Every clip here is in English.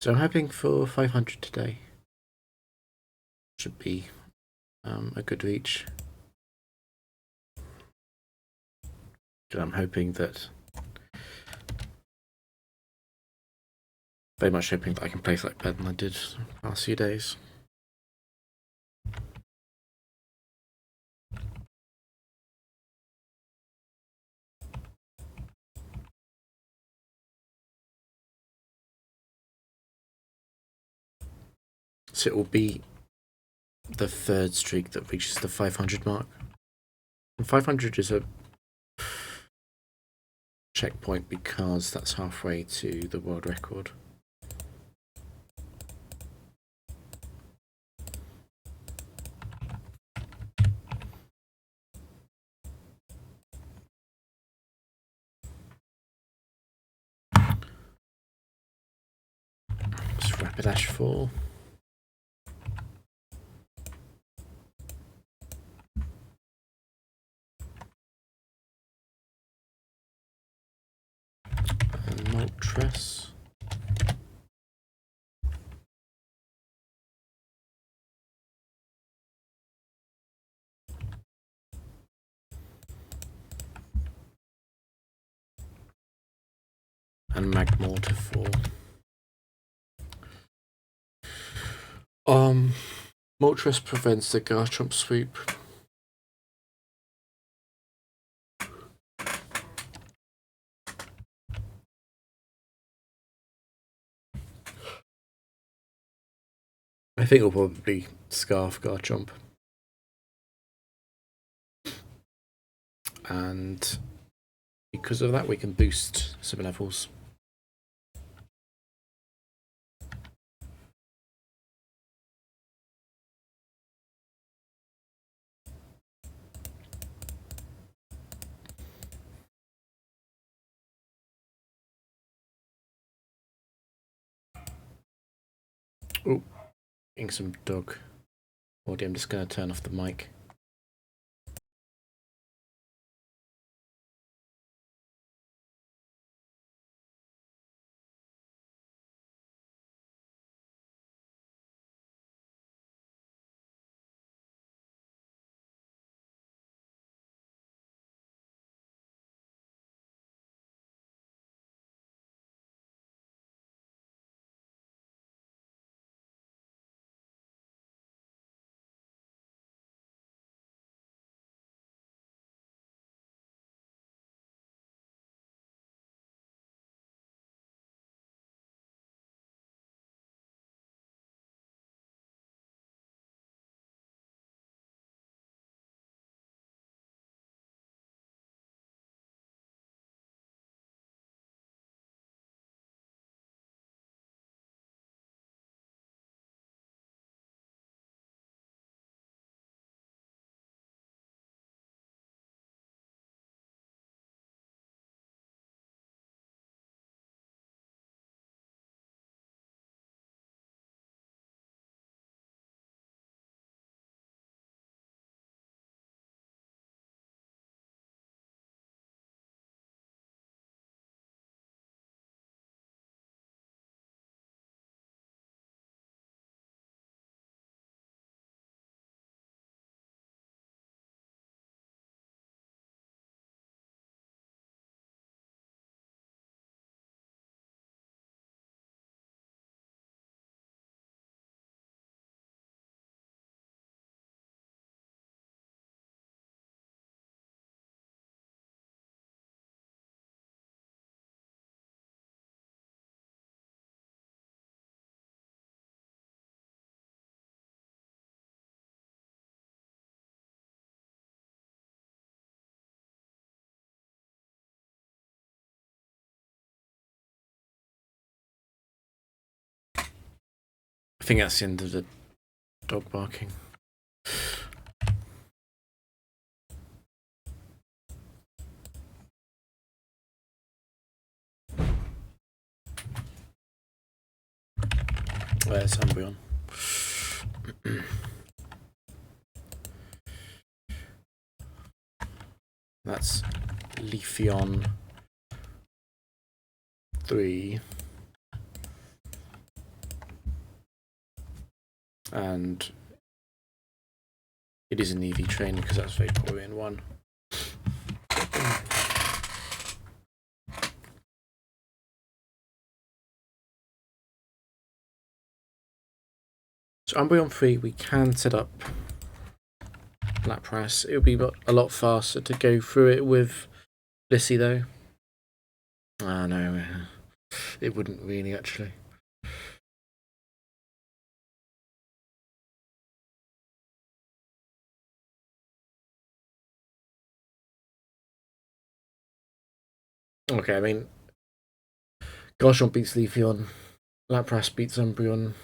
So I'm hoping for 500 today. Should be a good reach. So I'm hoping that, very much hoping that I can play like better than I did the past few days. So it will be the third streak that reaches the 500 mark. And 500 is a checkpoint because that's halfway to the world record. Just rapid ash fall. And Moltres. And Magmore to fall. Moltres prevents the Garchomp sweep. I think it'll probably Scarf Garchomp. And because of that, we can boost some levels. Oh, getting some dog audio. I'm just going to turn off the mic. I think that's the end of the dog barking. Where's Umbreon? That's Leafeon 3. And it is an EV train because that's Vaporeon 1. So Umbreon 3, we can set up Lapras. It would be a lot faster to go through it with Blissey though. No, it wouldn't really actually. Okay, I mean, Garchomp beats Leafeon, Lapras beats Umbreon,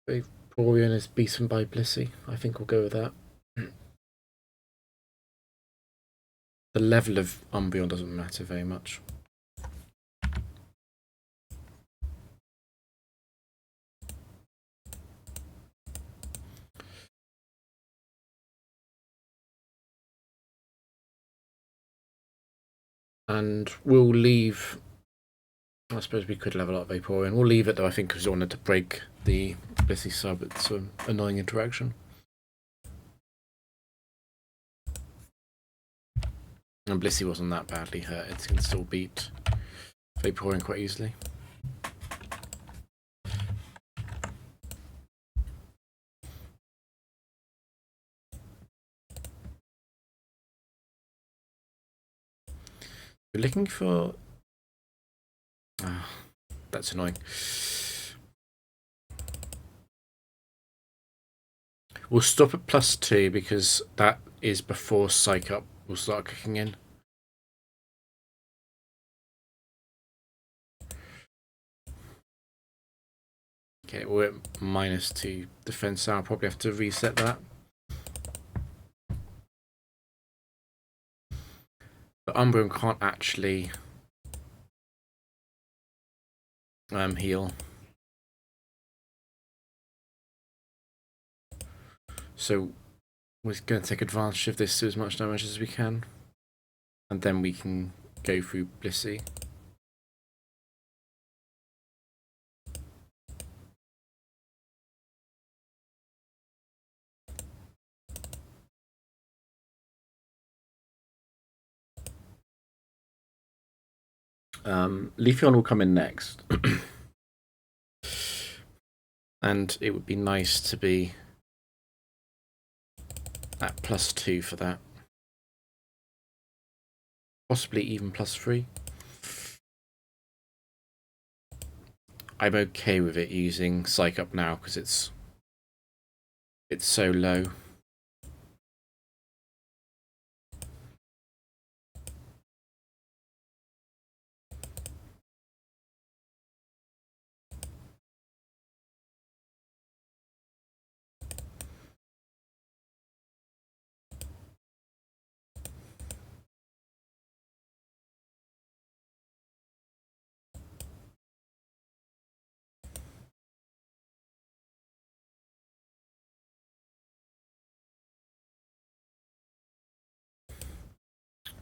Vaporeon is beaten by Blissey. I think we'll go with that. The level of Umbreon doesn't matter very much. And we'll leave. I suppose we could level up Vaporeon. We'll leave it though, I think, because I wanted to break the Blissey sub. It's an annoying interaction. And Blissey wasn't that badly hurt. It can still beat Vaporeon quite easily. We're looking for... that's annoying. We'll stop at +2 because that is before Psych Up will start kicking in. Okay, we're at -2 defense, so I'll probably have to reset that. But Umbreon can't actually heal. So we're going to take advantage of this, do as much damage as we can. And then we can go through Blissey. Leafeon will come in next. And it would be nice to be at +2 for that. Possibly even +3. I'm okay with it using Psych Up now because it's so low.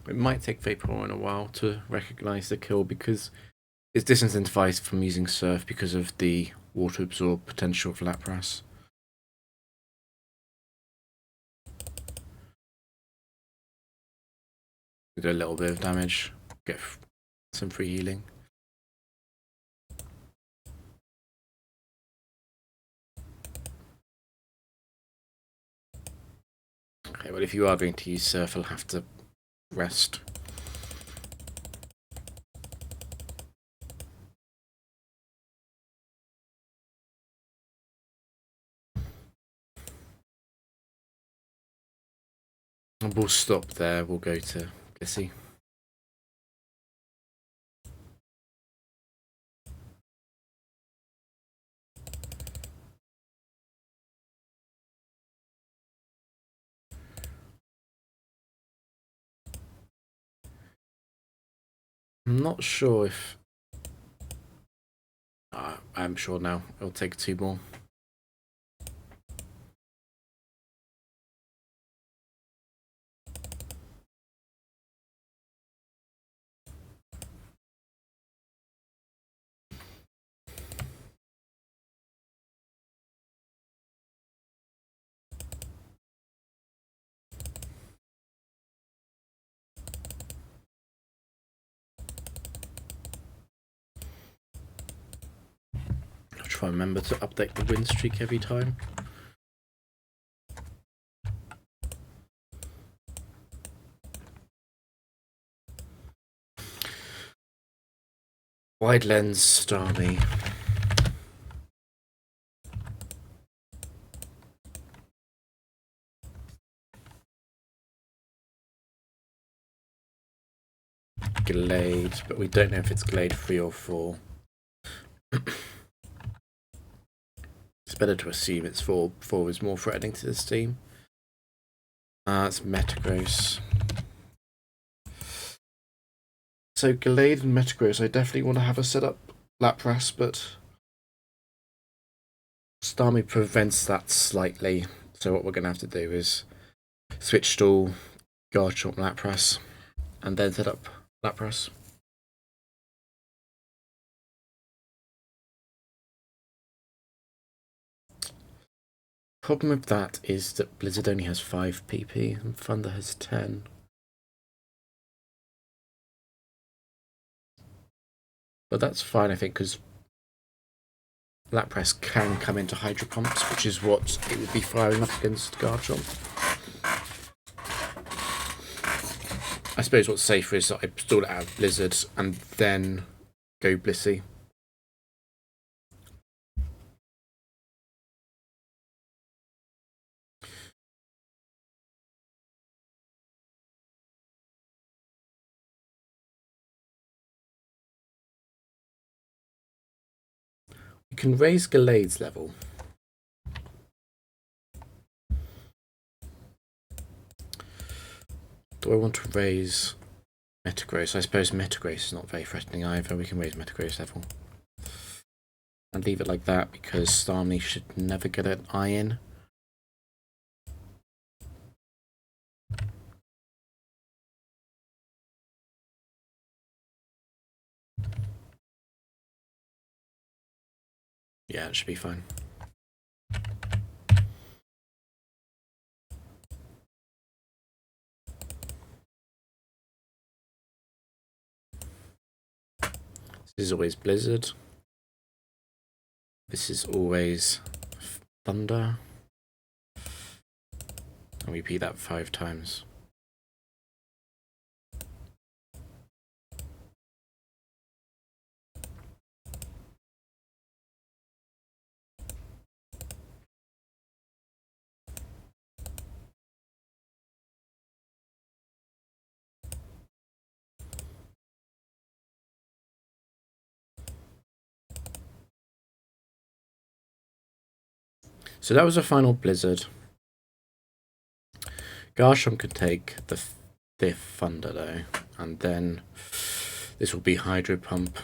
It might take Vaporeon a while to recognise the kill because it's disincentivized from using Surf because of the water absorb potential of Lapras. Do a little bit of damage, get some free healing. Okay, well if you are going to use Surf, I'll have to rest. And we'll stop there, we'll go to Blissey. I'm not sure if... I'm sure now, it'll take 2 more. try and remember to update the win streak every time. Wide lens, Starmie. Glade, but we don't know if it's Glade 3 or 4. It's better to assume it's 4. 4 is more threatening to this team. It's Metagross. So Glade and Metagross, I definitely want to have a setup Lapras, but Starmie prevents that slightly. So what we're going to have to do is switch stall, Garchomp, Lapras, and then set up Lapras. Problem with that is that Blizzard only has 5 PP and Thunder has 10. But that's fine, I think, because Lapras can come into Hydro Pumps, which is what it would be firing up against Garchomp. I suppose what's safer is that I stall it out of Blizzard and then go Blissey. We can raise Galade's level. Do I want to raise Metagross? I suppose Metagross is not very threatening either. We can raise Metagross level. And leave it like that because Starmie should never get an eye in. Yeah, it should be fine. This is always Blizzard. This is always Thunder. And we repeat that 5 times. So that was a final Blizzard. Garchomp could take the 5th Thunder though, and then this will be Hydro Pump,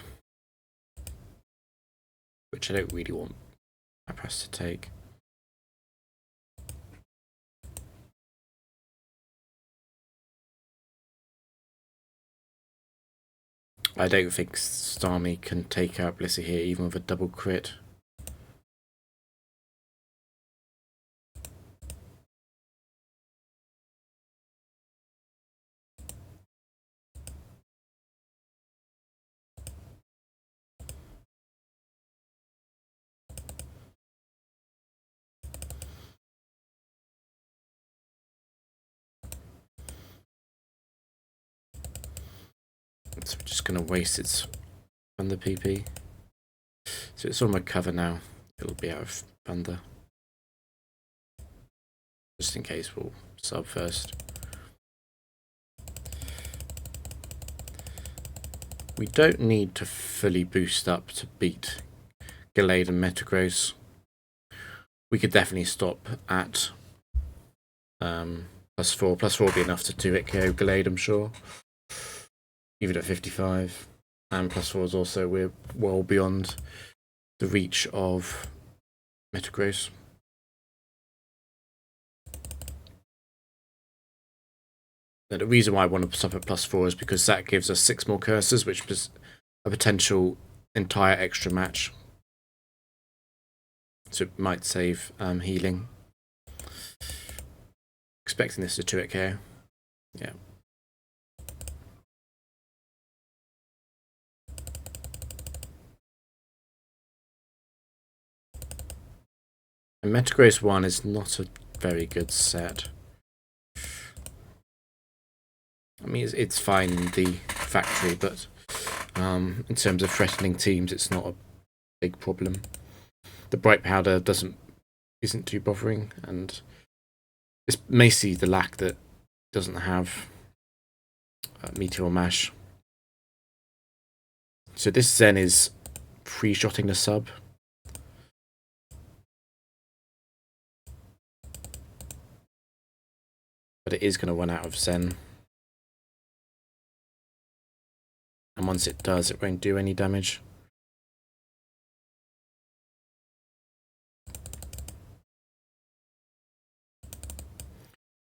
which I don't really want Lapras to take. I don't think Starmie can take out Blissey here, even with a double crit. It's just going to waste its Thunder PP. So it's on my cover now. It'll be out of Thunder. Just in case, we'll sub first. We don't need to fully boost up to beat Gallade and Metagross. We could definitely stop at +4. +4 would be enough to 2-hit KO Gallade, I'm sure. Even at 55. And +4 is also, we're well beyond the reach of Metagross. Now, the reason why I want to stop at +4 is because that gives us 6 more curses, which is a potential entire extra match. So it might save healing. Expecting this to 2-hit KO. Yeah. And Metagross 1 is not a very good set. I mean, it's fine in the factory, but in terms of threatening teams, it's not a big problem. The Bright Powder isn't too bothering, and it's mostly the lack that doesn't have Meteor Mash. So this Zen is free-shotting the sub. But it is going to run out of Zen. And once it does, it won't do any damage.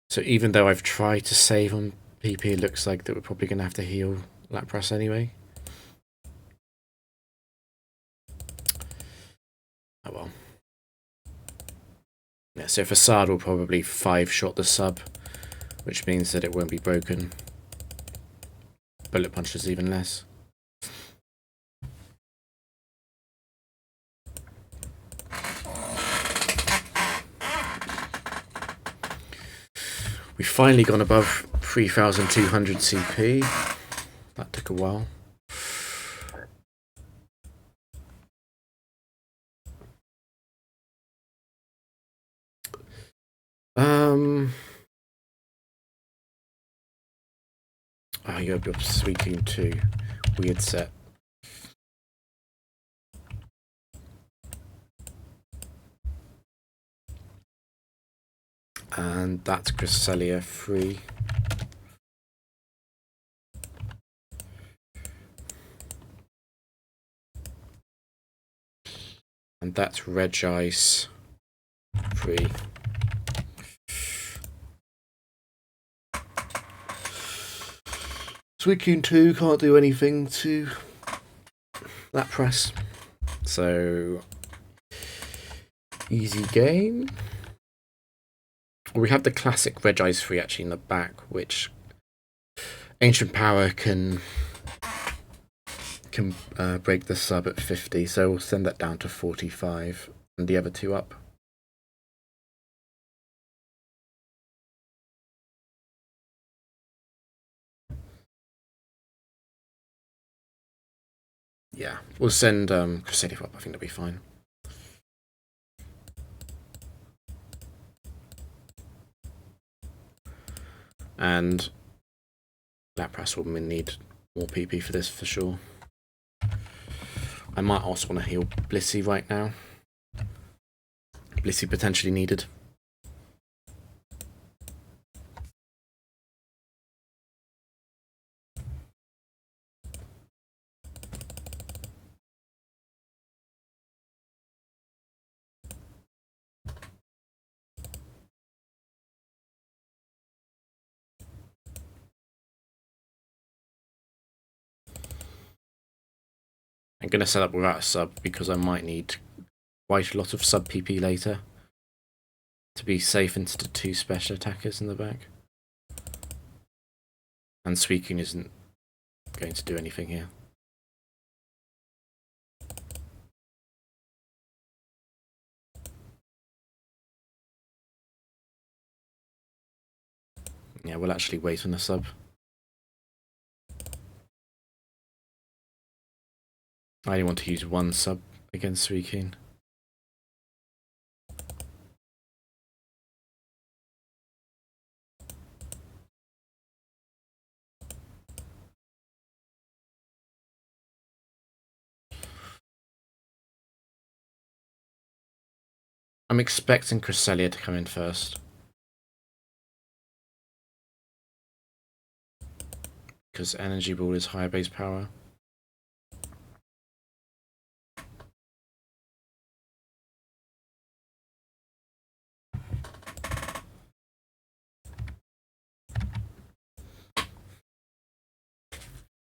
So even though I've tried to save on PP, it looks like that we're probably going to have to heal Lapras anyway. Oh well. Yeah, so Facade will probably 5-shot the sub, which means that it won't be broken. Bullet Punch is even less. We've finally gone above 3,200 CP. That took a while. Oh, you got your Suicune 2. Weird set. And that's Cresselia 3. And that's Regice 3. Suicune 2 can't do anything to Lapras. So, easy game. We have the classic Regice 3 actually in the back, which Ancient Power can break the sub at 50, so we'll send that down to 45 and the other two up. Yeah, we'll send Cresselia up. I think that'll be fine. And Lapras will need more PP for this for sure. I might also want to heal Blissey right now. Blissey potentially needed. I'm going to set up without a sub because I might need quite a lot of sub PP later to be safe into the 2 special attackers in the back. And Suicune isn't going to do anything here. Yeah, we'll actually wait on the sub. I only want to use 1 sub against Suicune. I'm expecting Cresselia to come in first. Because Energy Ball is higher base power.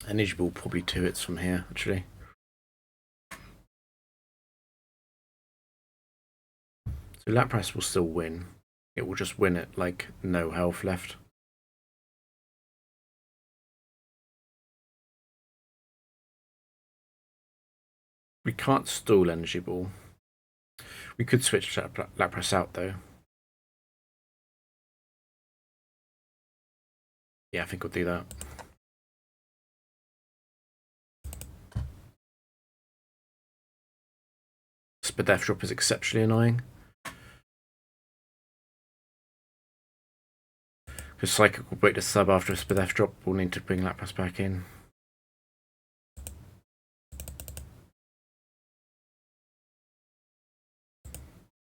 Energy Ball probably 2 hits from here, actually. So Lapras will still win. It will just win at, like, no health left. We can't stall Energy Ball. We could switch Lapras out though. Yeah, I think we'll do that. Spadef drop is exceptionally annoying. Because Psychic will break the sub after a Spadef drop, we'll need to bring Lapras back in.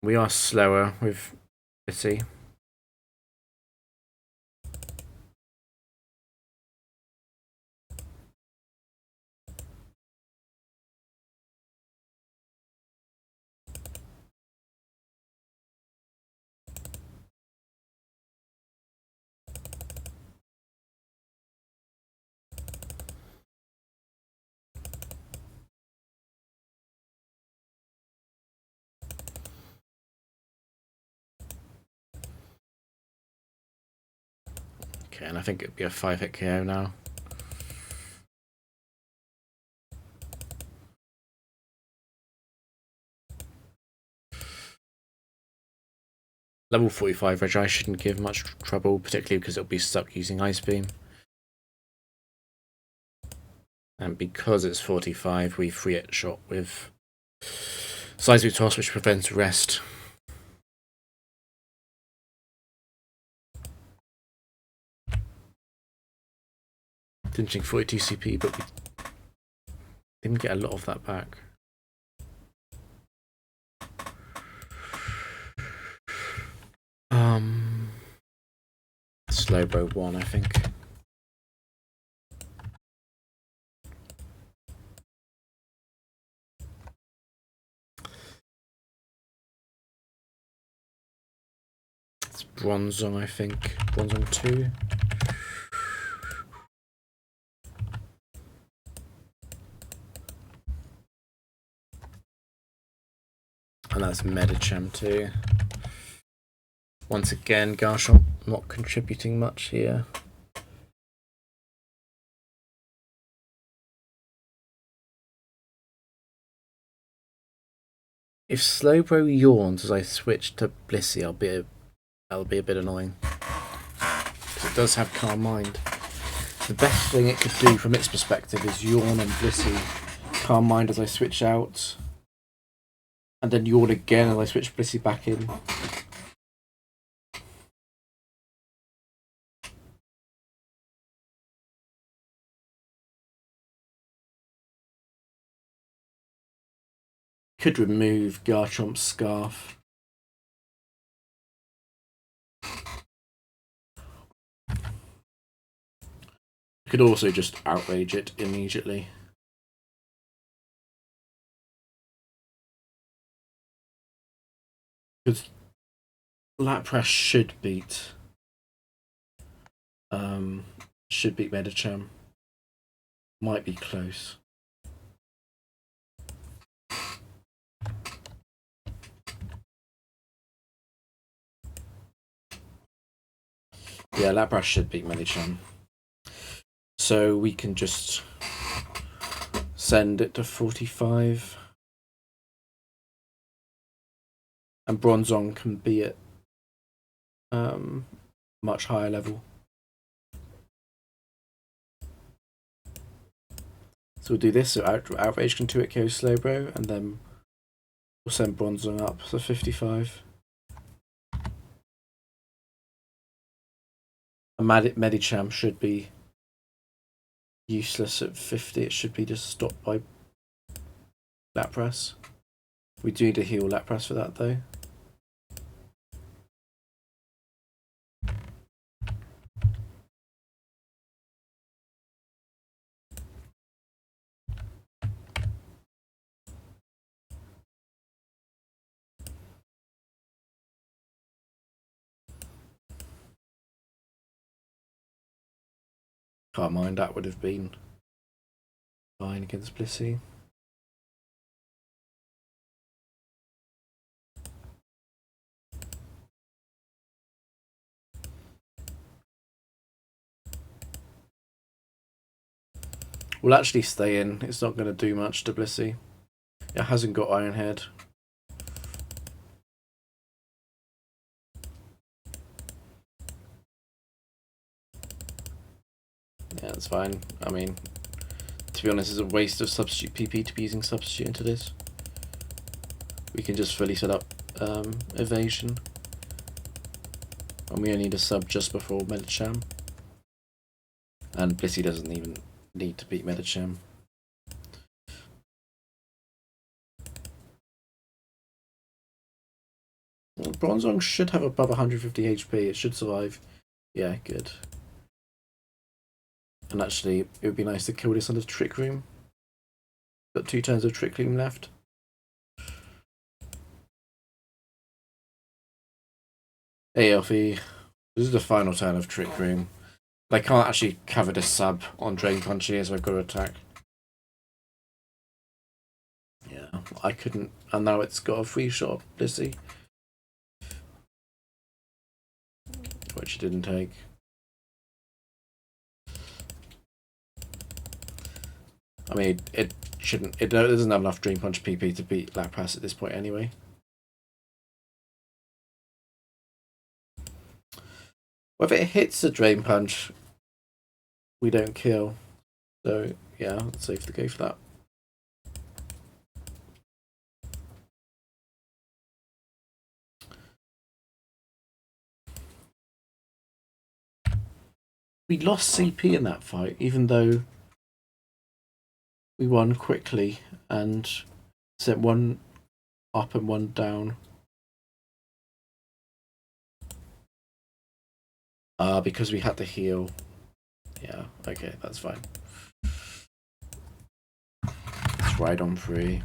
We are slower with Blissey. Okay, and I think it'd be a 5-hit KO now. Level 45 Regi shouldn't give much trouble, particularly because it'll be stuck using Ice Beam. And because it's 45, we free it shot with Seismic Toss, which prevents rest. Dinging 42 CP, but we didn't get a lot of that back. Slowbro 1, I think. It's Bronzong, I think. Bronzong 2. And that's Medicham too. Once again, Garchomp not contributing much here. If Slowbro yawns as I switch to Blissey, that'll be a bit annoying. Because it does have Calm Mind. The best thing it could do from its perspective is yawn on Blissey, Calm Mind as I switch out, and then yawn again as I switch Blissey back in. Could remove Garchomp's Scarf. Could also just outrage it immediately. Because Lapras should beat Medicham. Might be close. Yeah, Lapras should beat Medicham. So we can just send it to 45. And Bronzong can be at much higher level. So we'll do this, so Outrage can 2-hit KO Slowbro, and then we'll send Bronzong up to 55. And Medicham should be useless at 50, it should be just stopped by Lapras. We do need to heal Lapras for that though. Can't mind, that would have been fine against Blissey. We'll actually stay in, it's not going to do much to Blissey. It hasn't got Iron Head. that's fine. I mean, to be honest, it's a waste of substitute PP to be using substitute into this. We can just fully set up evasion. And we only need a sub just before Medicham. And Blissey doesn't even need to beat Medicham. Well, Bronzong should have above 150 HP. It should survive. Yeah, good. And actually, it would be nice to kill this under Trick Room. Got 2 turns of Trick Room left. ALV. This is the final turn of Trick Room. They can't actually cover this sub on Drain Punch here, so I've got to attack. Yeah, I couldn't. And now it's got a free shot, Blissey. Which it didn't take. I mean, it shouldn't. It doesn't have enough Dream Punch PP to beat Lapras at this point anyway. Well, if it hits a Drain Punch, we don't kill. So, yeah, it's safe to go for that. We lost CP in that fight, even though we won quickly and sent one up and one down. Because we had to heal. Yeah, okay, that's fine. It's right on free.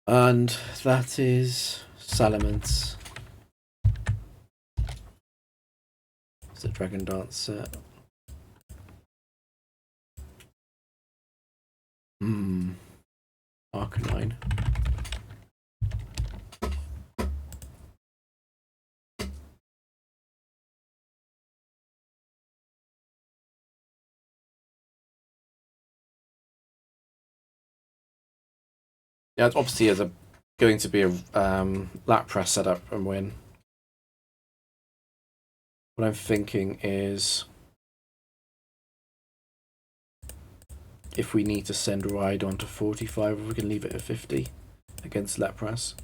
And that is Salamence. It's a Dragon Dance set. Arcanine. Yeah, it's obviously going to be a Lapras setup and win. What I'm thinking is, if we need to send Ride on to 45, we can leave it at 50 against Lapras.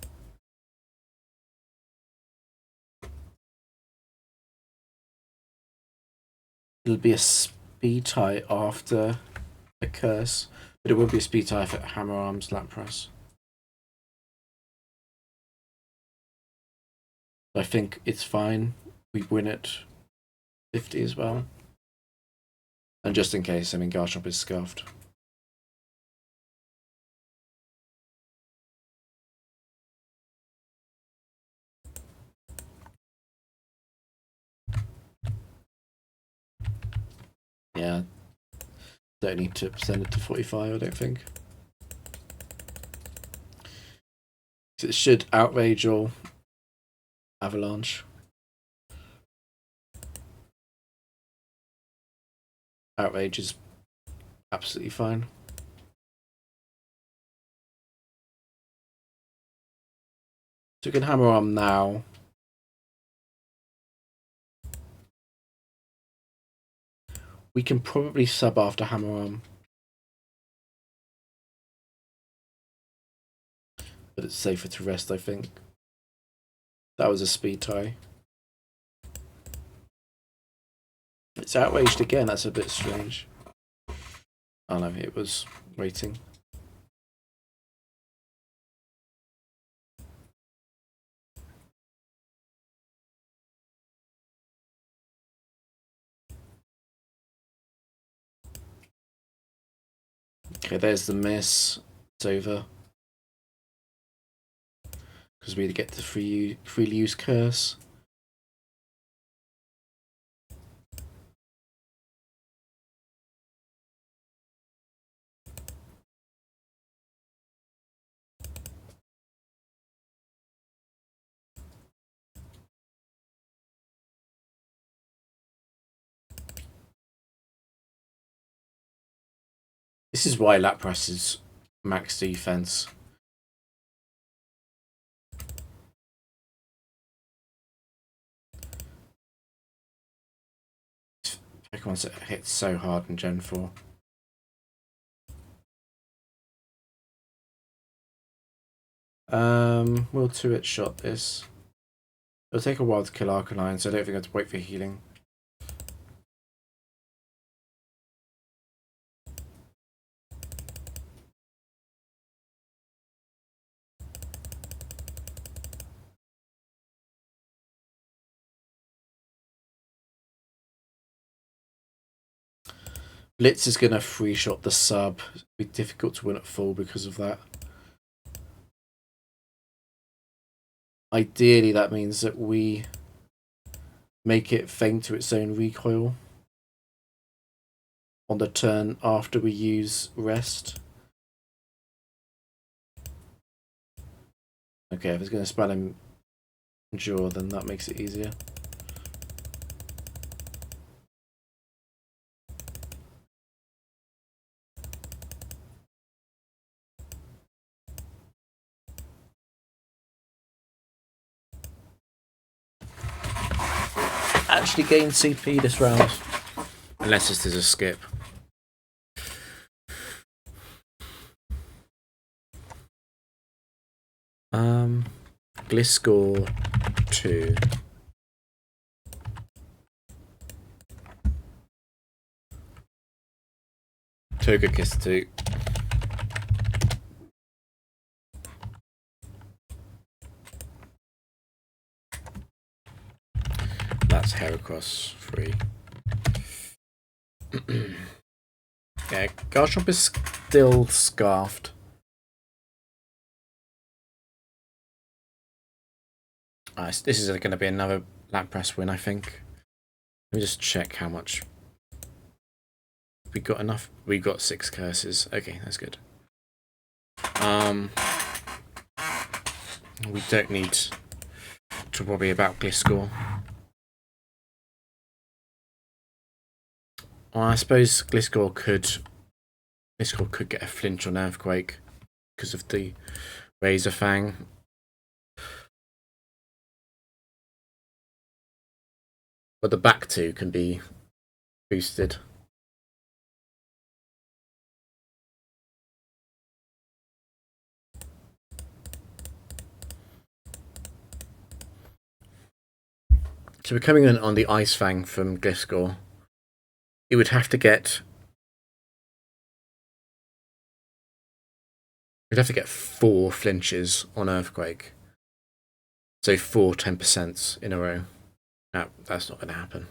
It'll be a speed tie after a curse, but it won't be a speed tie if it Hammer Arms Lapras. I think it's fine. We win at 50 as well. And just in case, I mean, Garchomp is scuffed. Yeah. Don't need to send it to 45, I don't think. It should Outrage or Avalanche. Outrage is absolutely fine. So we can Hammer Arm now. We can probably sub after Hammer Arm. But it's safer to rest, I think. That was a speed tie. It's Outraged again, that's a bit strange. Oh no, it was waiting. Okay, there's the miss. It's over. Because we get the freely use curse. This is why Lapras is max defense. Pokemon hit so hard in Gen 4. We'll 2-hit shot this. It'll take a while to kill Arcanine, so I don't think I have to wait for healing. Blitz is going to free shot the sub. It'll be difficult to win at full because of that. Ideally, that means that we make it faint to its own recoil on the turn after we use rest. Okay, if it's going to spell him Endure, then that makes it easier. Actually gain CP this round. Unless this is a skip. Gliscor 2. Togekiss 2. That's Heracross 3. Yeah, Garchomp is still scarfed. This is going to be another lap press win, I think. Let me just check how much. We got enough. We got 6 curses. Okay, that's good. We don't need to worry about Gliscor. Well, I suppose Gliscor could get a flinch on Earthquake because of the Razor Fang. But the back 2 can be boosted. So we're coming in on the Ice Fang from Gliscor. It would have to get... We'd have to get 4 flinches on Earthquake. So 4 10% in a row. No, that's not going to happen.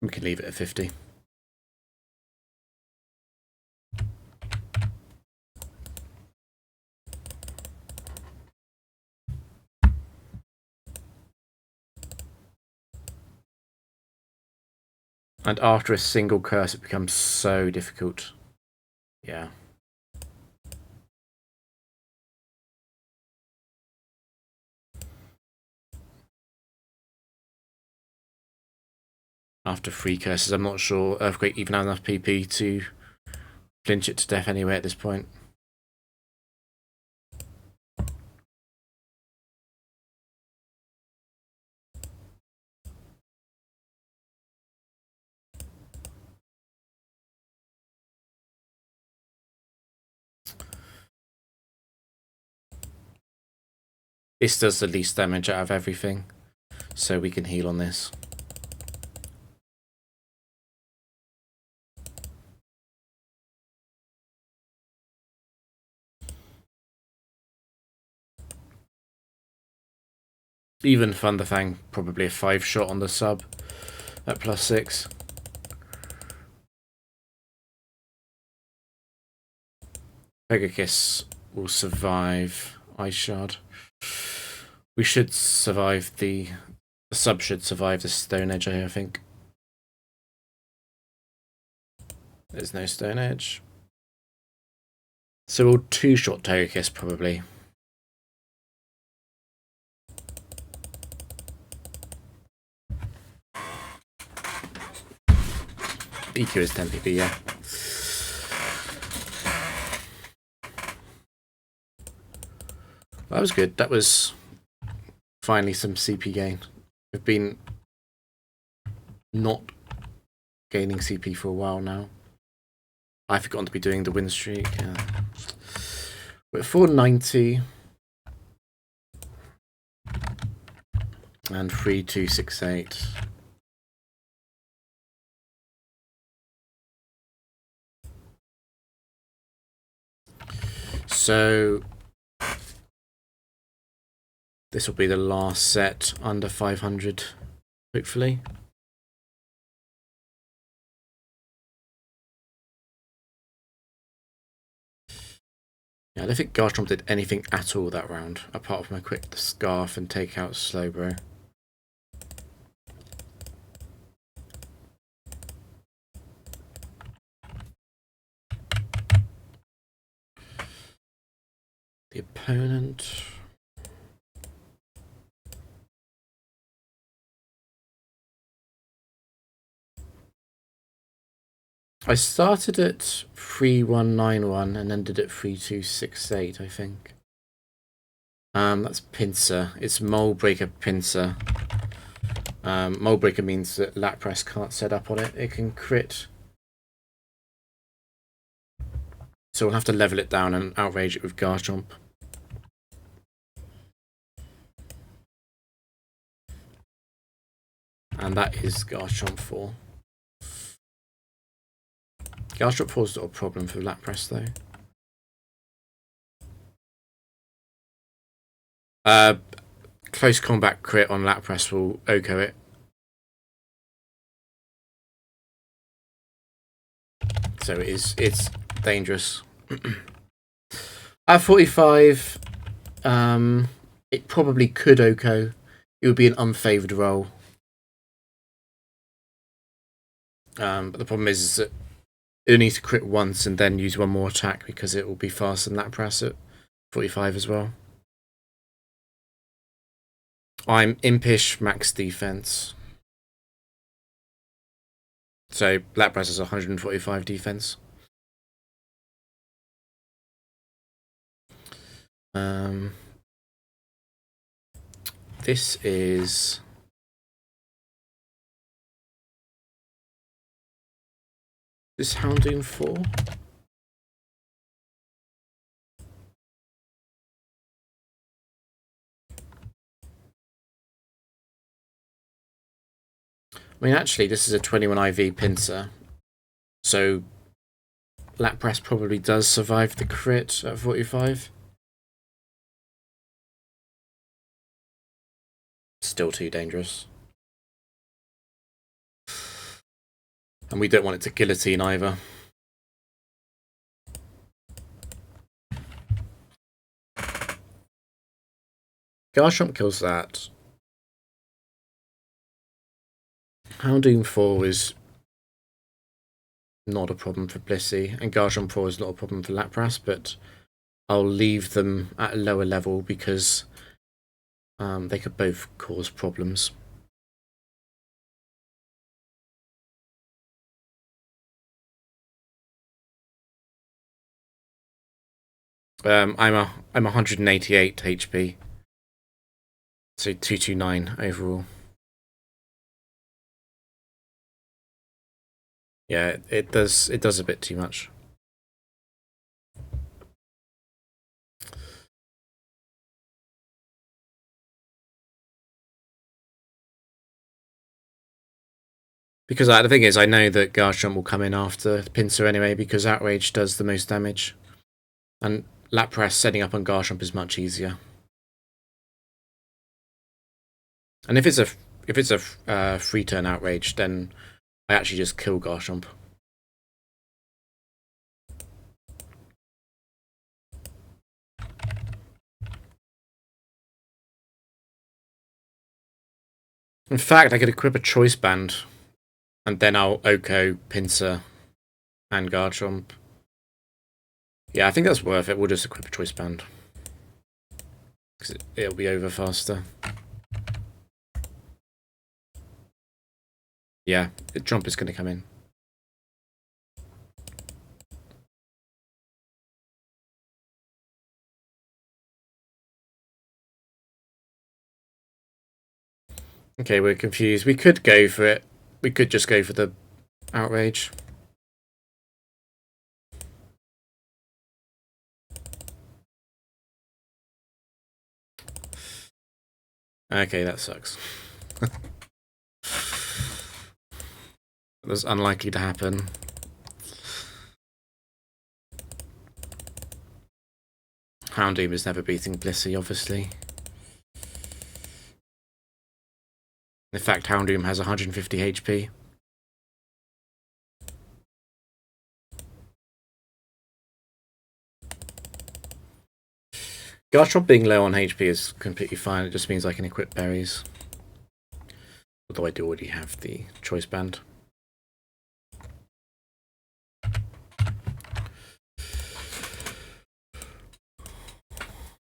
We can leave it at 50. And after a single curse, it becomes so difficult. Yeah. After 3 curses, I'm not sure Earthquake even has enough PP to flinch it to death anyway at this point. This does the least damage out of everything, so we can heal on this. Even Thunderfang, probably a 5 shot on the sub at +6. Pegakiss will survive Ice Shard. We should survive the sub should survive the Stone Edge, I think. There's no Stone Edge. So we'll 2-shot Togekiss probably. EQ is 10 PP, yeah. That was good. That was finally some CP gain. We've been not gaining CP for a while now. I've forgotten to be doing the win streak. We're at 490 and 3268. So this will be the last set under 500, hopefully. Yeah, I don't think Garchomp did anything at all that round, apart from a quick scarf and take out Slowbro. The opponent. I started at 3191 and ended at 3268, I think. That's Pinsir. It's Mole Breaker Pinsir. Mole Breaker means that Lapras can't set up on it. It can crit. So we'll have to level it down and outrage it with Garchomp. And that is Garchomp 4. Garchomp 4 is not a problem for Lapras though. Close combat crit on Lapras will OHKO it. So it's dangerous. At 45, it probably could OHKO. It would be an unfavoured roll. But the problem is that it'll need to crit once and then use one more attack because it will be faster than Lapras at 45 as well. I'm impish max defense. So Lapras has 145 defense. This is this Houndoom 4. I mean, actually, this is a 21 IV Pinsir, so Lapras probably does survive the crit at 45. Still too dangerous. And we don't want it to guillotine either. Garchomp kills that. Houndoom 4 is not a problem for Blissey, and Garchomp 4 is not a problem for Lapras, but I'll leave them at a lower level because they could both cause problems. I'm 188 HP, so 229 overall. Yeah, it does a bit too much. Because the thing is, I know that Garchomp will come in after Pinsir anyway, because Outrage does the most damage. And Lapras setting up on Garchomp is much easier. And if it's a free turn Outrage, then I actually just kill Garchomp. In fact, I could equip a Choice Band, and then I'll OHKO, Pinsir, and Garchomp. Yeah, I think that's worth it. We'll just equip a Choice Band. Because it'll be over faster. Yeah, the Jump is going to come in. Okay, we're confused. We could go for it. We could just go for the outrage. Okay, that sucks. That was unlikely to happen. Houndoom is never beating Blissey, obviously. In fact, Houndoom has 150 HP. Garchomp being low on HP is completely fine. It just means I can equip berries. Although I do already have the choice band.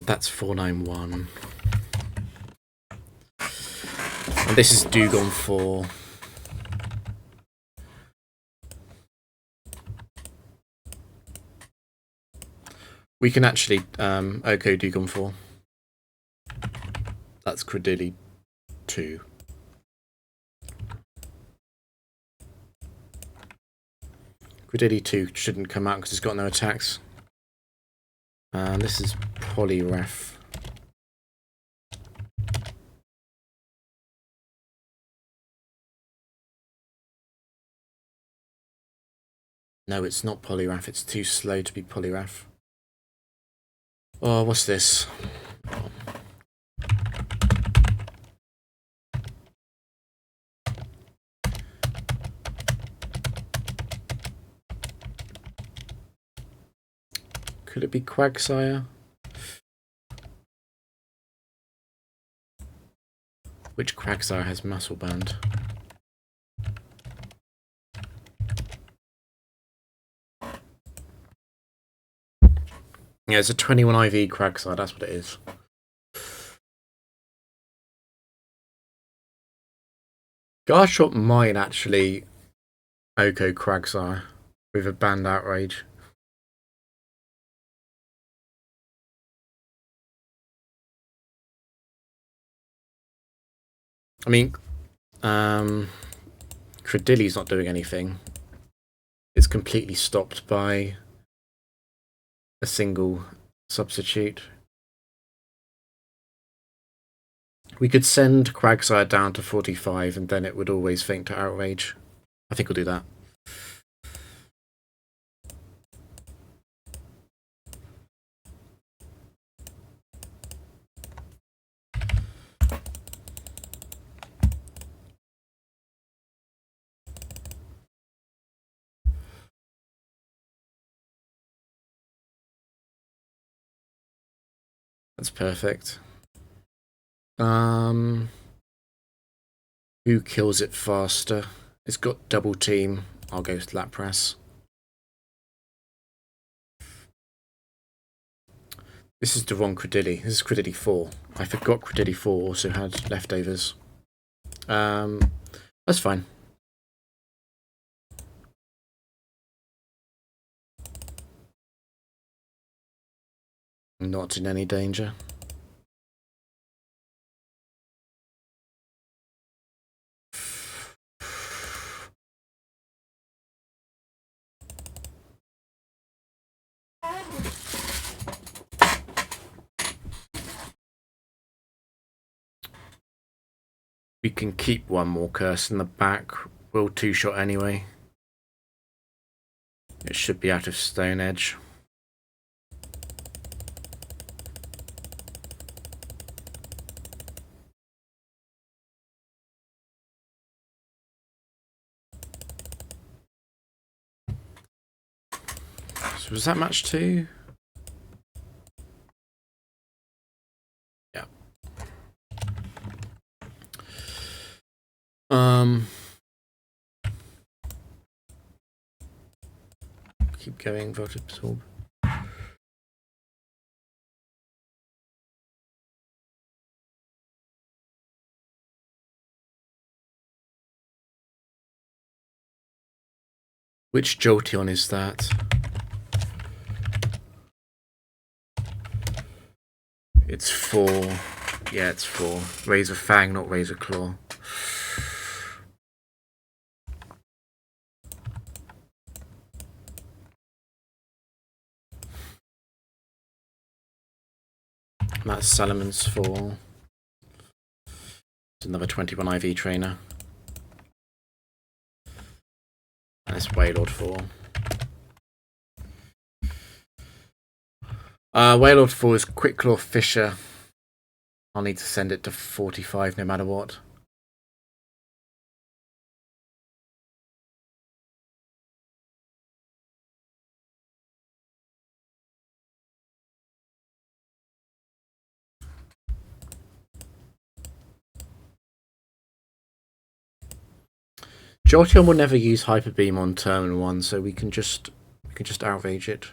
That's 491. And this is Dugong 4. We can actually Oko Dugong 4. That's Credilli 2. Credilli 2 shouldn't come out because it's got no attacks. And this is Poliwrath. No, it's not Poliwrath. It's too slow to be Poliwrath. Oh, what's this? Could it be Quagsire? Which Quagsire has Muscle Band? Yeah, it's a 21 IV Quagsire, that's what it is. Garchomp might actually Oko Quagsire with a band outrage. I mean, Credilli's not doing anything. It's completely stopped by a single substitute. We could send Quagsire down to 45 and then it would always faint to outrage. I think we'll do that. That's perfect. Who kills it faster? It's got double team. I'll go with Lapras. This is the wrong Credilli. This is Credilli 4. I forgot Credilli 4 also had leftovers. That's fine. Not in any danger. We can keep one more curse in the back. We'll two-shot anyway. It should be out of Stone Edge. So was that match 2? Yeah. Keep going, Voltage Absorb. Which Jolteon is that? It's 4. Yeah, it's 4. Razor Fang, not Razor Claw. That's Salamence for another 21 IV trainer. And it's Waylord 4. Waylord 4 is Quick Claw Fisher. I'll need to send it to 45 no matter what. Jolteon will never use Hyper Beam on turn 1, so we can just outrage it.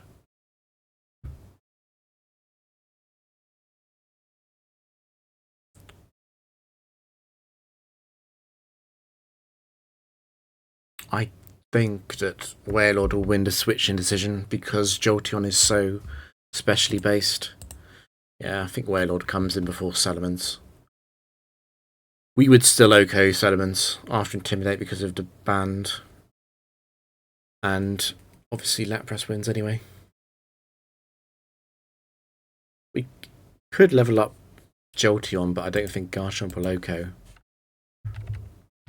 I think that Wailord will win the switching decision because Jolteon is so specially based. Yeah, I think Wailord comes in before Salamence. We would still OHKO Salamence after Intimidate because of the band. And obviously Lapras wins anyway. We could level up Jolteon, but I don't think Garchomp will OHKO.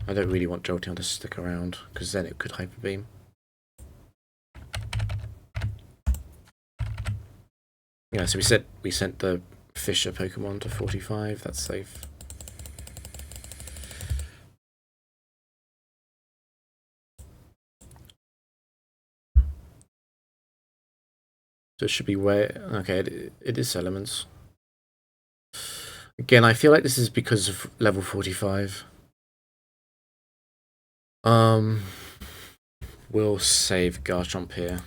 I don't really want Jolteon to stick around, because then it could Hyper Beam. Yeah, so we sent the Fisher Pokemon to 45, that's safe. So it should be where... Okay, it is Elements. Again, I feel like this is because of level 45. We'll save Garchomp here.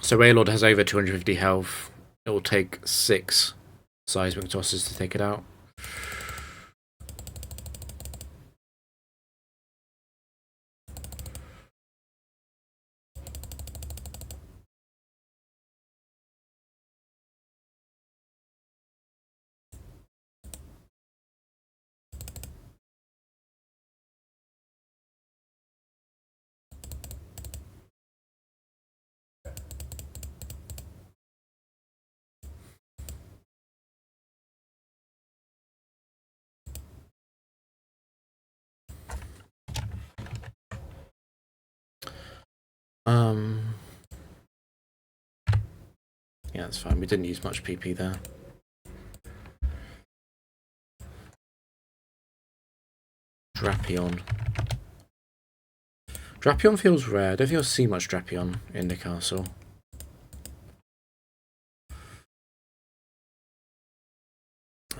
So Wailord has over 250 health. It will take 6 Seismic Tosses to take it out. Yeah, that's fine. We didn't use much PP there. Drapion. Drapion feels rare. I don't think you'll see much Drapion in the castle.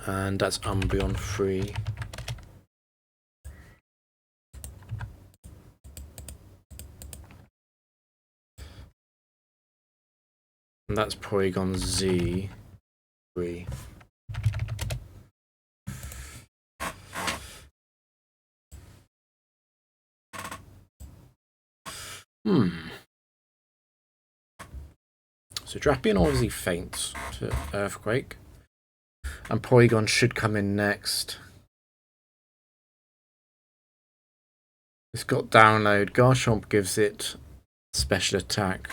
And that's Umbreon free. And that's Porygon Z free. So Drapion obviously faints to Earthquake. And Porygon should come in next. It's got Download. Garchomp gives it special attack.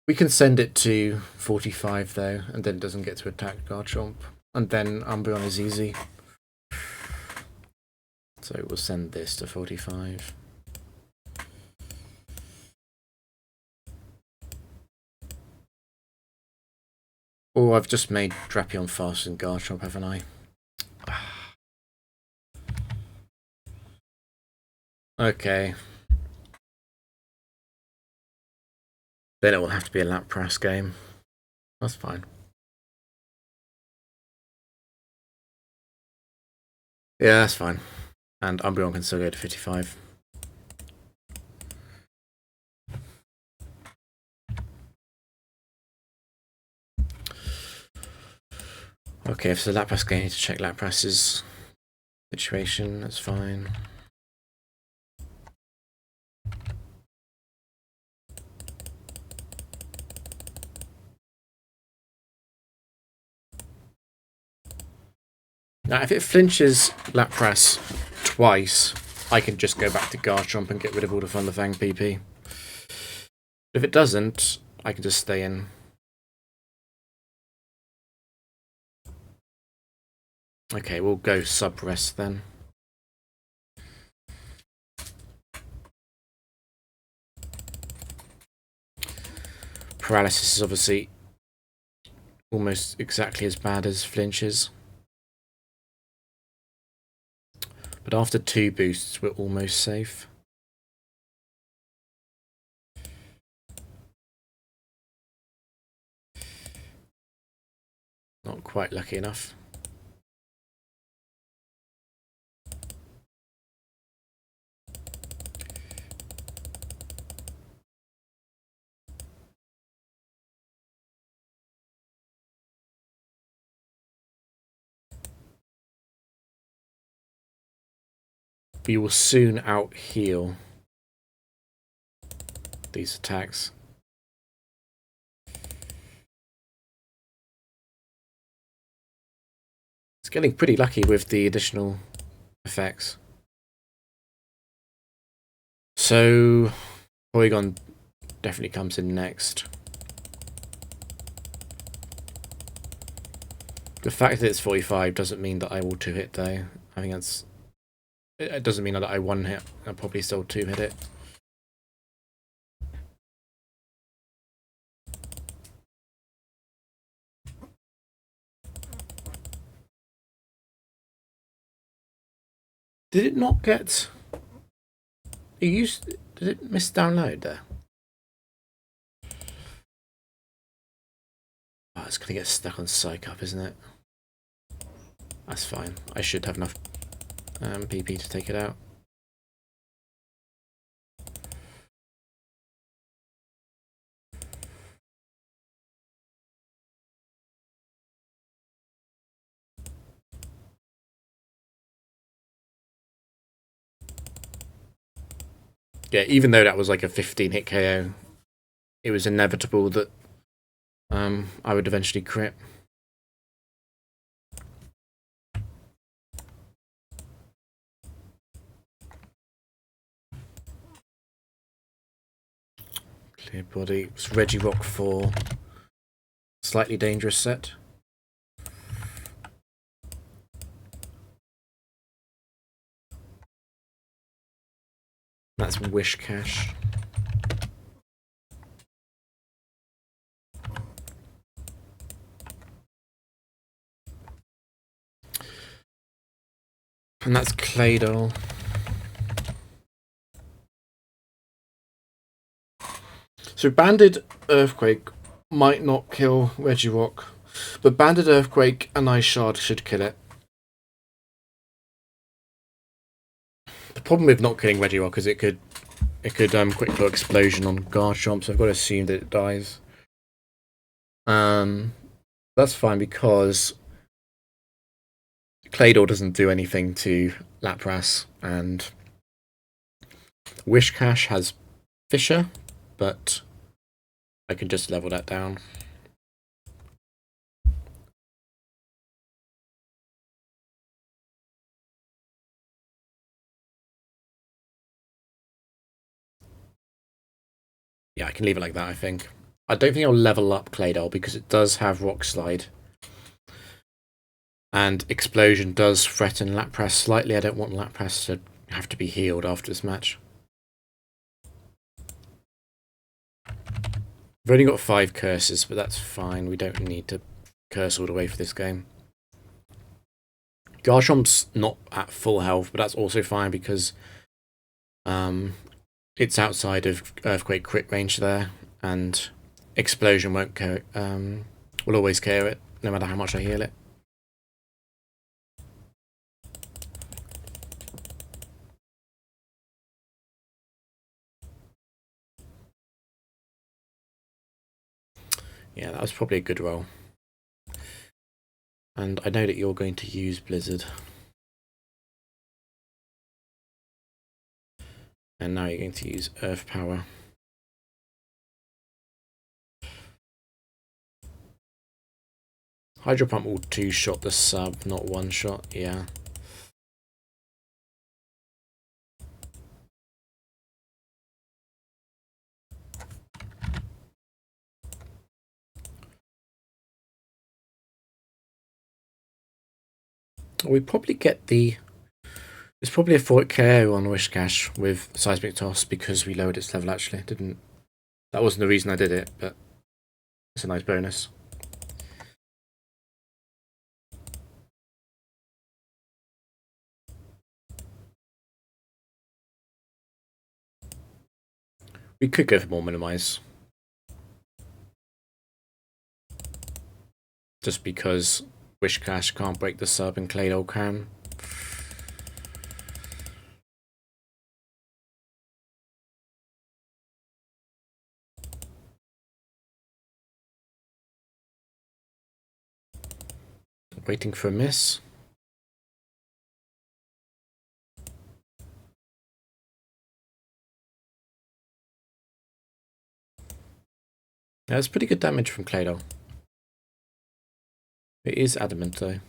We can send it to 45 though, and then it doesn't get to attack Garchomp. And then Umbreon is easy. So we'll send this to 45. Oh, I've just made Drapion faster than Garchomp, haven't I? Okay. Then it will have to be a Lapras game. That's fine. Yeah, that's fine. And Umbreon can still go to 55. Okay, if it's a Lapras game, I need to check Lapras's situation. That's fine. Now, if it flinches Lapras twice, I can just go back to Garchomp and get rid of all the Thunderfang PP. If it doesn't, I can just stay in. Okay, we'll go sub-rest then. Paralysis is obviously almost exactly as bad as flinches. But after 2 boosts, we're almost safe. Not quite lucky enough. We will soon out-heal these attacks. It's getting pretty lucky with the additional effects. So, Porygon definitely comes in next. The fact that it's 45 doesn't mean that I will 2-hit though. I think that's... It doesn't mean that I 1-hit. I'll probably still 2-hit it. Did it not get... Did it miss download there? Oh, it's going to get stuck on Psych Up, isn't it? That's fine. I should have enough PP to take it out. Yeah, even though that was like a 15-hit KO, it was inevitable that I would eventually crit. Clear body. It's Regirock 4. Slightly dangerous set. That's Wishcash. And that's Claydol. So Banded Earthquake might not kill Regirock, but Banded Earthquake and Ice Shard should kill it. The problem with not killing Regirock is it could quick draw Explosion on Garchomp, so I've got to assume that it dies. That's fine because Claydol doesn't do anything to Lapras, and Wishcash has Fissure, but I can just level that down. Yeah, I can leave it like that, I think. I don't think I'll level up Claydol because it does have Rock Slide. And Explosion does threaten Lapras slightly. I don't want Lapras to have to be healed after this match. We've only got 5 curses, but that's fine. We don't need to curse all the way for this game. Garchomp's not at full health, but that's also fine because it's outside of Earthquake crit range there, and Explosion won't will always KO it, no matter how much I heal it. Yeah, that was probably a good roll. And I know that you're going to use Blizzard. And now you're going to use Earth Power. Hydro Pump will 2-shot the sub, not 1-shot, yeah. We probably get the... It's probably a 4 KO on Wishcash with Seismic Toss because we lowered its level actually. That wasn't the reason I did it, but it's a nice bonus. We could go for more minimize. Just because Wishcash can't break the sub and Claydol can. Waiting for a miss. That's pretty good damage from Claydol. It is adamant though.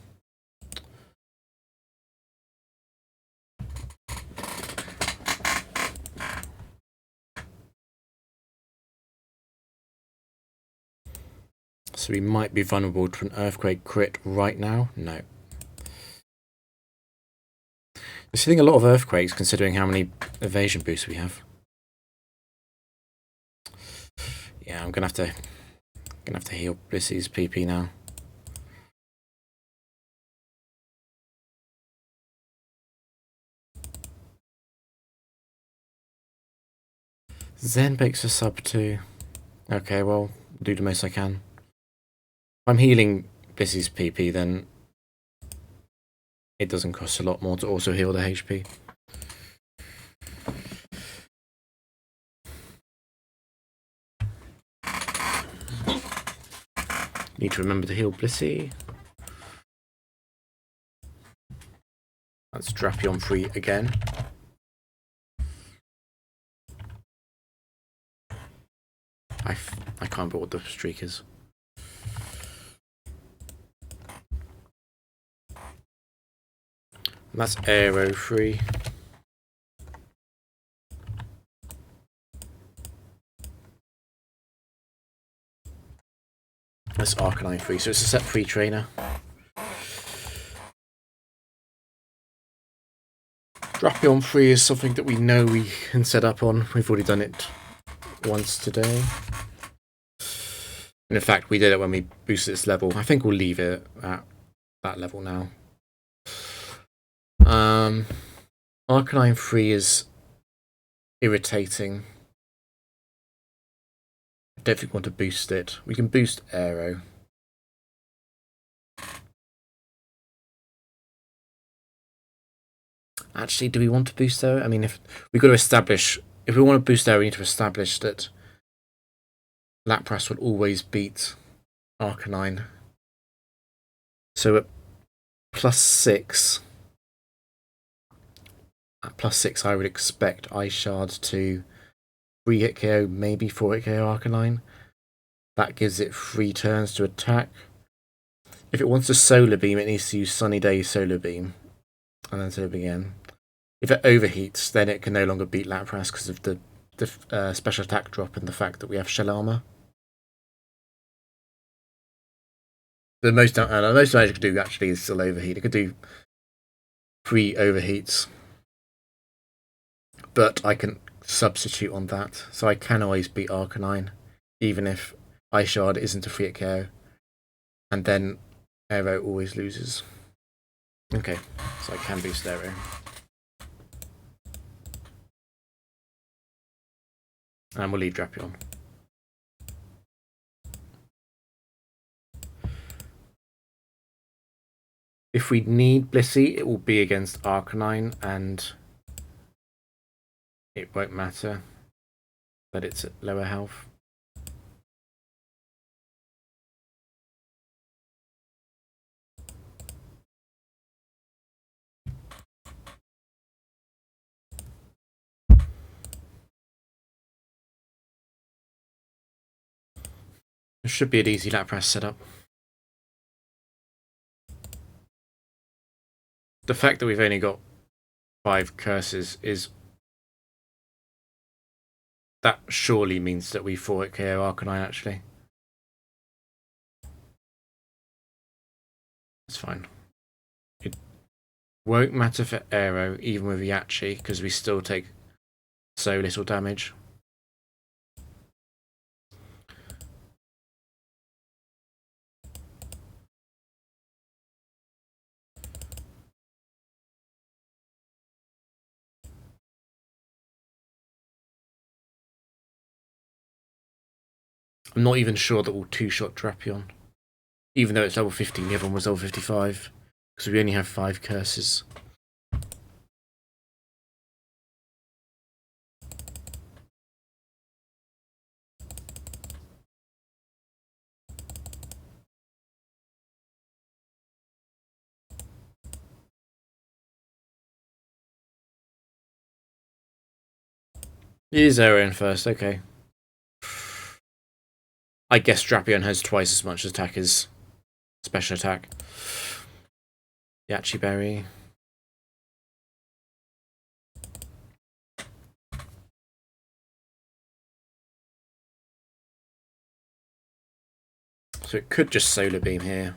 So we might be vulnerable to an Earthquake crit right now. No. We're seeing a lot of Earthquakes considering how many evasion boosts we have. Yeah, I'm gonna have to heal Blissy's PP now. Zen bakes a sub too. Okay, well, do the most I can. If I'm healing Blissy's PP, then it doesn't cost a lot more to also heal the HP. Need to remember to heal Blissey. That's Drapion free again. I can't remember what the streak is. And that's Aero free. That's Arcanine free, so it's a set free trainer. Drapion free is something that we know we can set up on. We've already done it once today. And in fact, we did it when we boosted its level. I think we'll leave it at that level now. Arcanine free is irritating. I don't think we want to boost it. We can boost Aero. Actually, do we want to boost Aero? I mean, if we want to boost Aero, we need to establish that Lapras will always beat Arcanine. So at +6, I would expect Ishard to 3-hit KO, maybe 4-hit KO Arcanine. That gives it 3 turns to attack. If it wants to Solar Beam, it needs to use Sunny Day Solar Beam. And then Solar Beam again. If it overheats, then it can no longer beat Lapras because of the special attack drop and the fact that we have Shell Armor. The most damage it could do actually is still overheat. It could do 3 overheats. But I can substitute on that. So I can always beat Arcanine, even if Ishard isn't a 3-hit KO. And then Aero always loses. Okay, so I can boost Aero. And we'll leave Drapion. If we need Blissey, it will be against Arcanine, and it won't matter that it's at lower health. It should be an easy lat press setup. The fact that we've only got 5 curses is... that surely means that we 4-hit KO Arcanine, actually. It's fine. It won't matter for Aero, even with Yachi, because we still take so little damage. I'm not even sure that we'll 2-shot Drapion. Even though it's level 50, the other one was level 55. Because we only have 5 curses. It is Aero in first, okay. I guess Drapion has twice as much attack as special attack. Yachi Berry. So it could just Solar Beam here.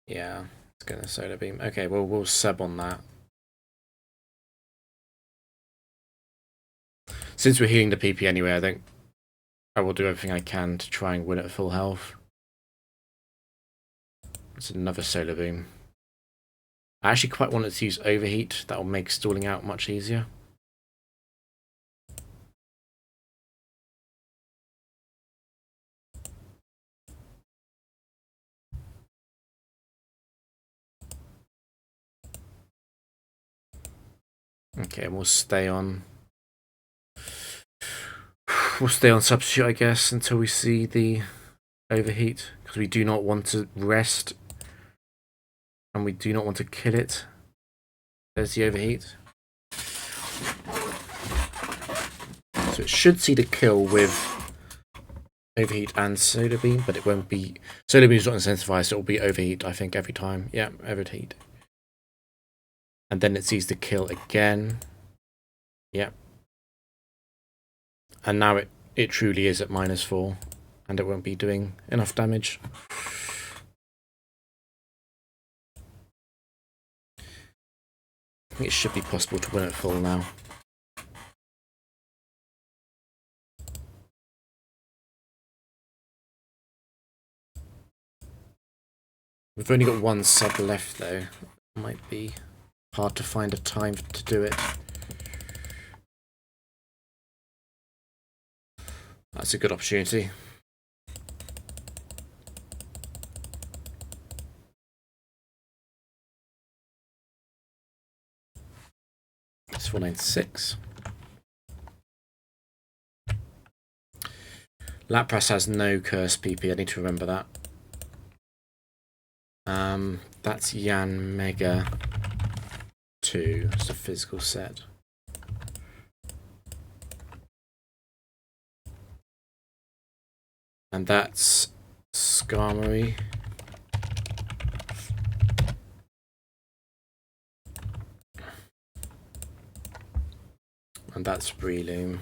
Yeah, it's going to Solar Beam. Okay, well, we'll sub on that. Since we're healing the PP anyway, I think I will do everything I can to try and win at full health. It's another Solar Beam. I actually quite wanted to use Overheat. That will make stalling out much easier. Okay, and we'll stay on. We'll stay on substitute, I guess, until we see the Overheat, because we do not want to rest, and we do not want to kill it. There's the Overheat. So it should see the kill with Overheat and Solar Beam, but it won't be... Solar Beam is not incentivized, so it will be Overheat, I think, every time. Yeah, Overheat. And then it sees the kill again. Yep. And now it truly is at -4, and it won't be doing enough damage. I think it should be possible to win at full now. We've only got 1 sub left though. It might be hard to find a time to do it. That's a good opportunity. It's 496. Lapras has no curse PP, I need to remember that. That's Yan Mega 2. It's a physical set. And that's Skarmory. And that's Breloom.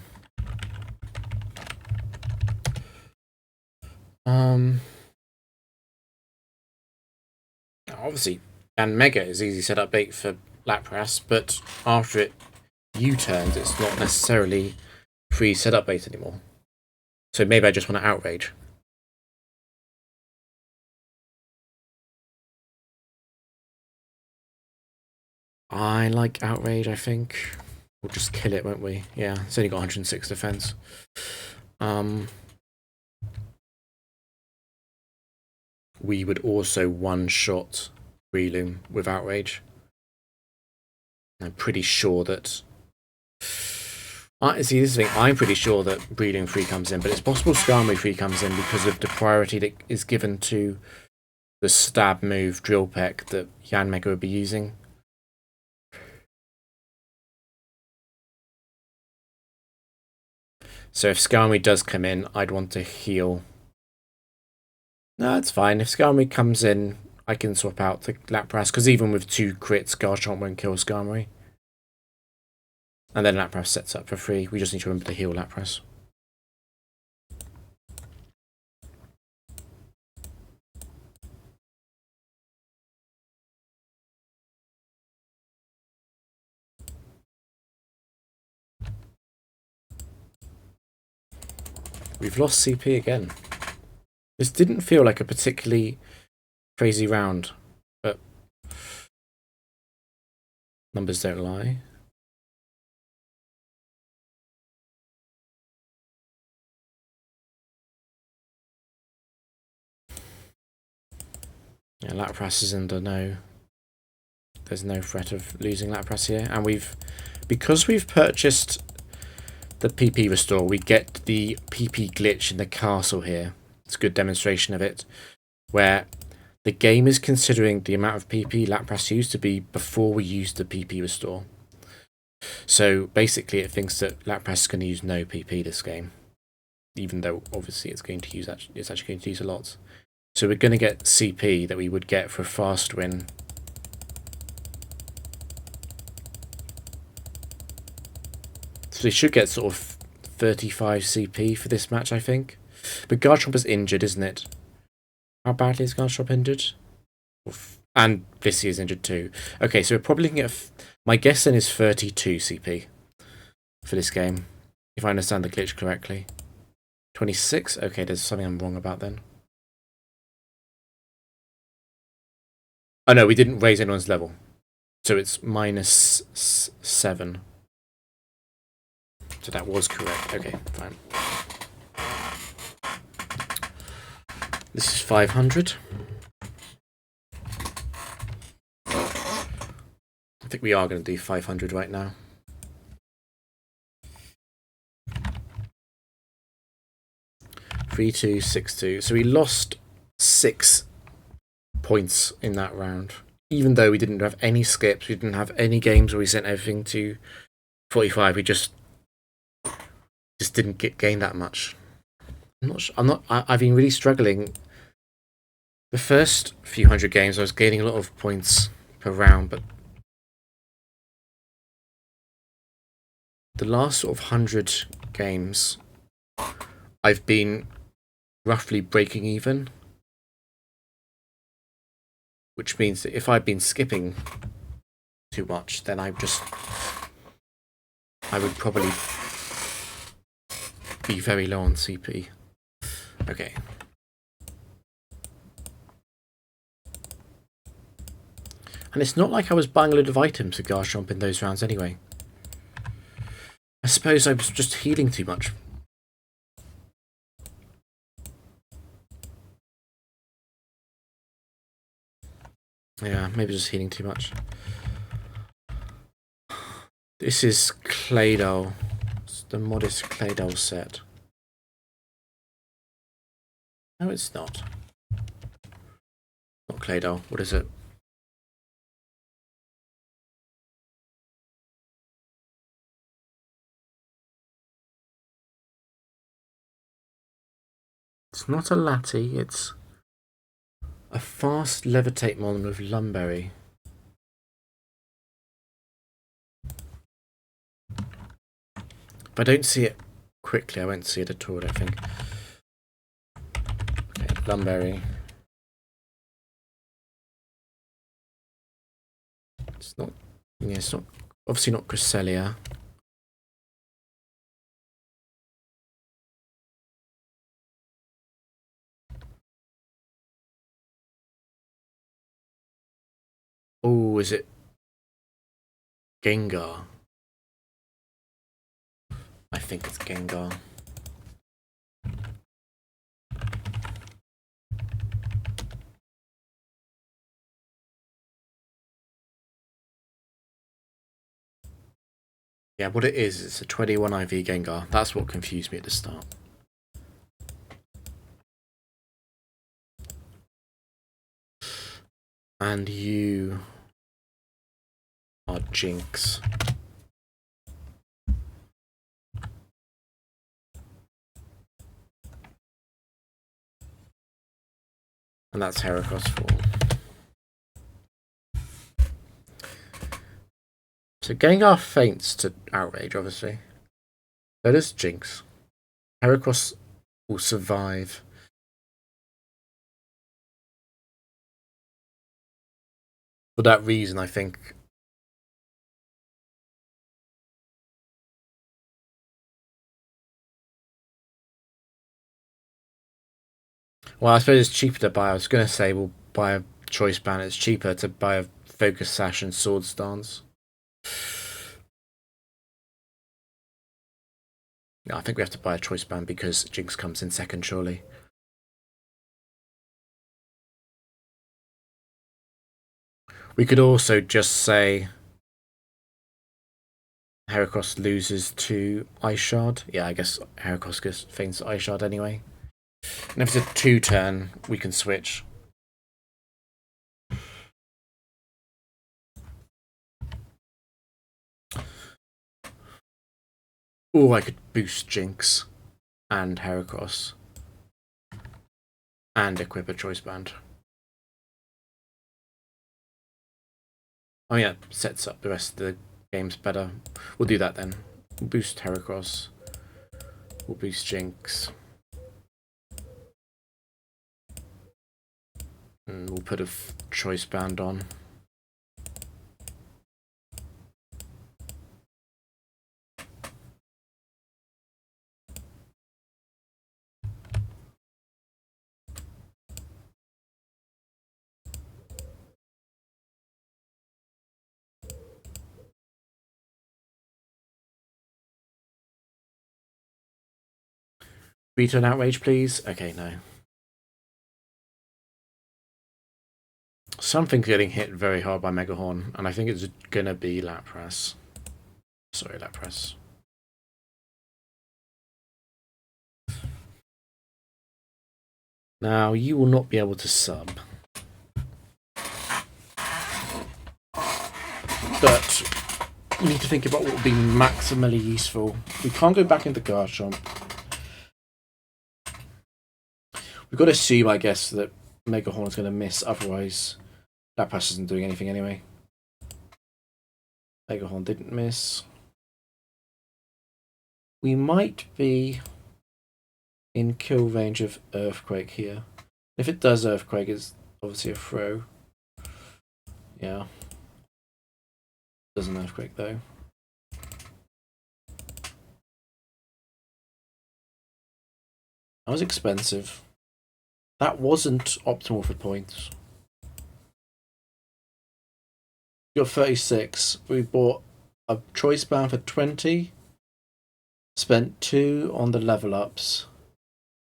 Obviously, and Mega is easy setup bait for Lapras, but after it U-turns, it's not necessarily free setup bait anymore. So maybe I just want to Outrage. I like Outrage, I think. We'll just kill it, won't we? Yeah, it's only got 106 defense. We would also one-shot Breloom with Outrage. I'm pretty sure that... see, this is the thing. I'm pretty sure that Breloom free comes in, but it's possible Skarmory free comes in because of the priority that is given to the stab move Drill Peck that Yanmega would be using. So if Skarmory does come in, I'd want to heal. No, it's fine. If Skarmory comes in, I can swap out the Lapras, because even with 2 crits, Garchomp won't kill Skarmory. And then Lapras sets up for free. We just need to remember to heal Lapras. We've lost CP again. This didn't feel like a particularly crazy round, but numbers don't lie. Yeah, Lapras is under no... There's no threat of losing Lapras here. And because we've purchased the PP restore, we get the PP glitch in the castle here. It's a good demonstration of it, where the game is considering the amount of PP Lapras used to be before we use the PP restore. So basically it thinks that Lapras is going to use no PP this game, even though obviously it's actually going to use a lot. So we're going to get CP that we would get for a fast win. So they should get sort of 35 CP for this match, I think. But Garchomp is injured, isn't it? How badly is Garchomp injured? And Blissey is injured too. Okay, so we're probably looking at... My guess then is 32 CP for this game, if I understand the glitch correctly. 26? Okay, there's something I'm wrong about then. Oh no, we didn't raise anyone's level. So it's minus 7. So that was correct. Okay, fine. This is 500. I think we are going to do 500 right now. Three, 2, 6, 2. So we lost 6 points in that round. Even though we didn't have any skips, we didn't have any games where we sent everything to 45. We just didn't gain that much. I've been really struggling. The first few hundred games, I was gaining a lot of points per round, but the last sort of 100 games, I've been roughly breaking even. Which means that if I've been skipping too much, then I would probably be very low on CP. Okay. And it's not like I was buying a load of items with Garchomp in those rounds anyway. I suppose I was just healing too much. Yeah, maybe just healing too much. This is Claydol. It's the modest Claydol set. No, it's not. Not Claydol. What is it? It's not a Lati, it's a fast levitate mon with Lumberry. If I don't see it quickly, I won't see it at all, I don't think. Okay, Lumberry. It's not, yeah, it's not, obviously not Cresselia. Oh, is it Gengar? I think it's Gengar. Yeah, what it is, it's a 21 IV Gengar. That's what confused me at the start. And you are Jinx. And that's Heracross 4. So getting our feints to outrage, obviously. So does Jinx. Heracross will survive. For that reason, I think. Well, I suppose it's cheaper to buy. I was going to say we'll buy a choice band. It's cheaper to buy a focus sash and sword stance. Yeah, I think we have to buy a choice band because Jinx comes in second, surely. We could also just say Heracross loses to Ice Shard. Yeah, I guess Heracross gets feigns Ice Shard anyway. And if it's a 2-turn, we can switch. Or I could boost Jinx and Heracross and equip a choice band. Oh yeah, sets up the rest of the games better. We'll do that then. We'll boost Heracross. We'll boost Jinx. And we'll put a choice band on. Return outrage, please. Okay, no. Something's getting hit very hard by Megahorn, and I think it's gonna be Lapras. Sorry, Lapras. Now, you will not be able to sub. But we need to think about what would be maximally useful. We can't go back into Garchomp. We've got to assume, I guess, that Megahorn's going to miss, otherwise Lapras isn't doing anything anyway. Megahorn didn't miss. We might be in kill range of Earthquake here. If it does Earthquake, it's obviously a throw. Yeah. Doesn't Earthquake though. That was expensive. That wasn't optimal for points. We got 36. We bought a choice band for 20. Spent 2 on the level ups.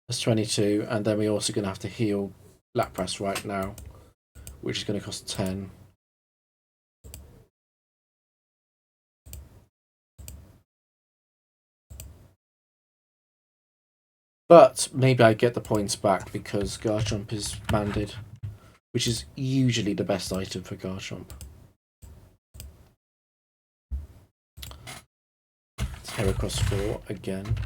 That's 22. And then we're also going to have to heal Lapras right now, which is going to cost 10. But maybe I get the points back because Garchomp is banded, which is usually the best item for Garchomp. It's Heracross 4 again.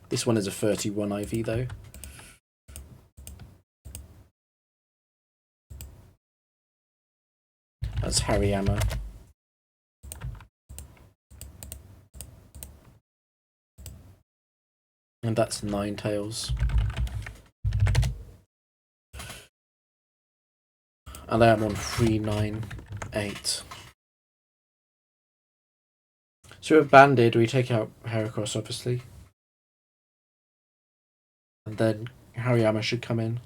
This one is a 31 IV though. That's Hariyama. And that's Ninetales. And I am on 398. So we're banded, we take out Heracross obviously. And then Hariyama should come in.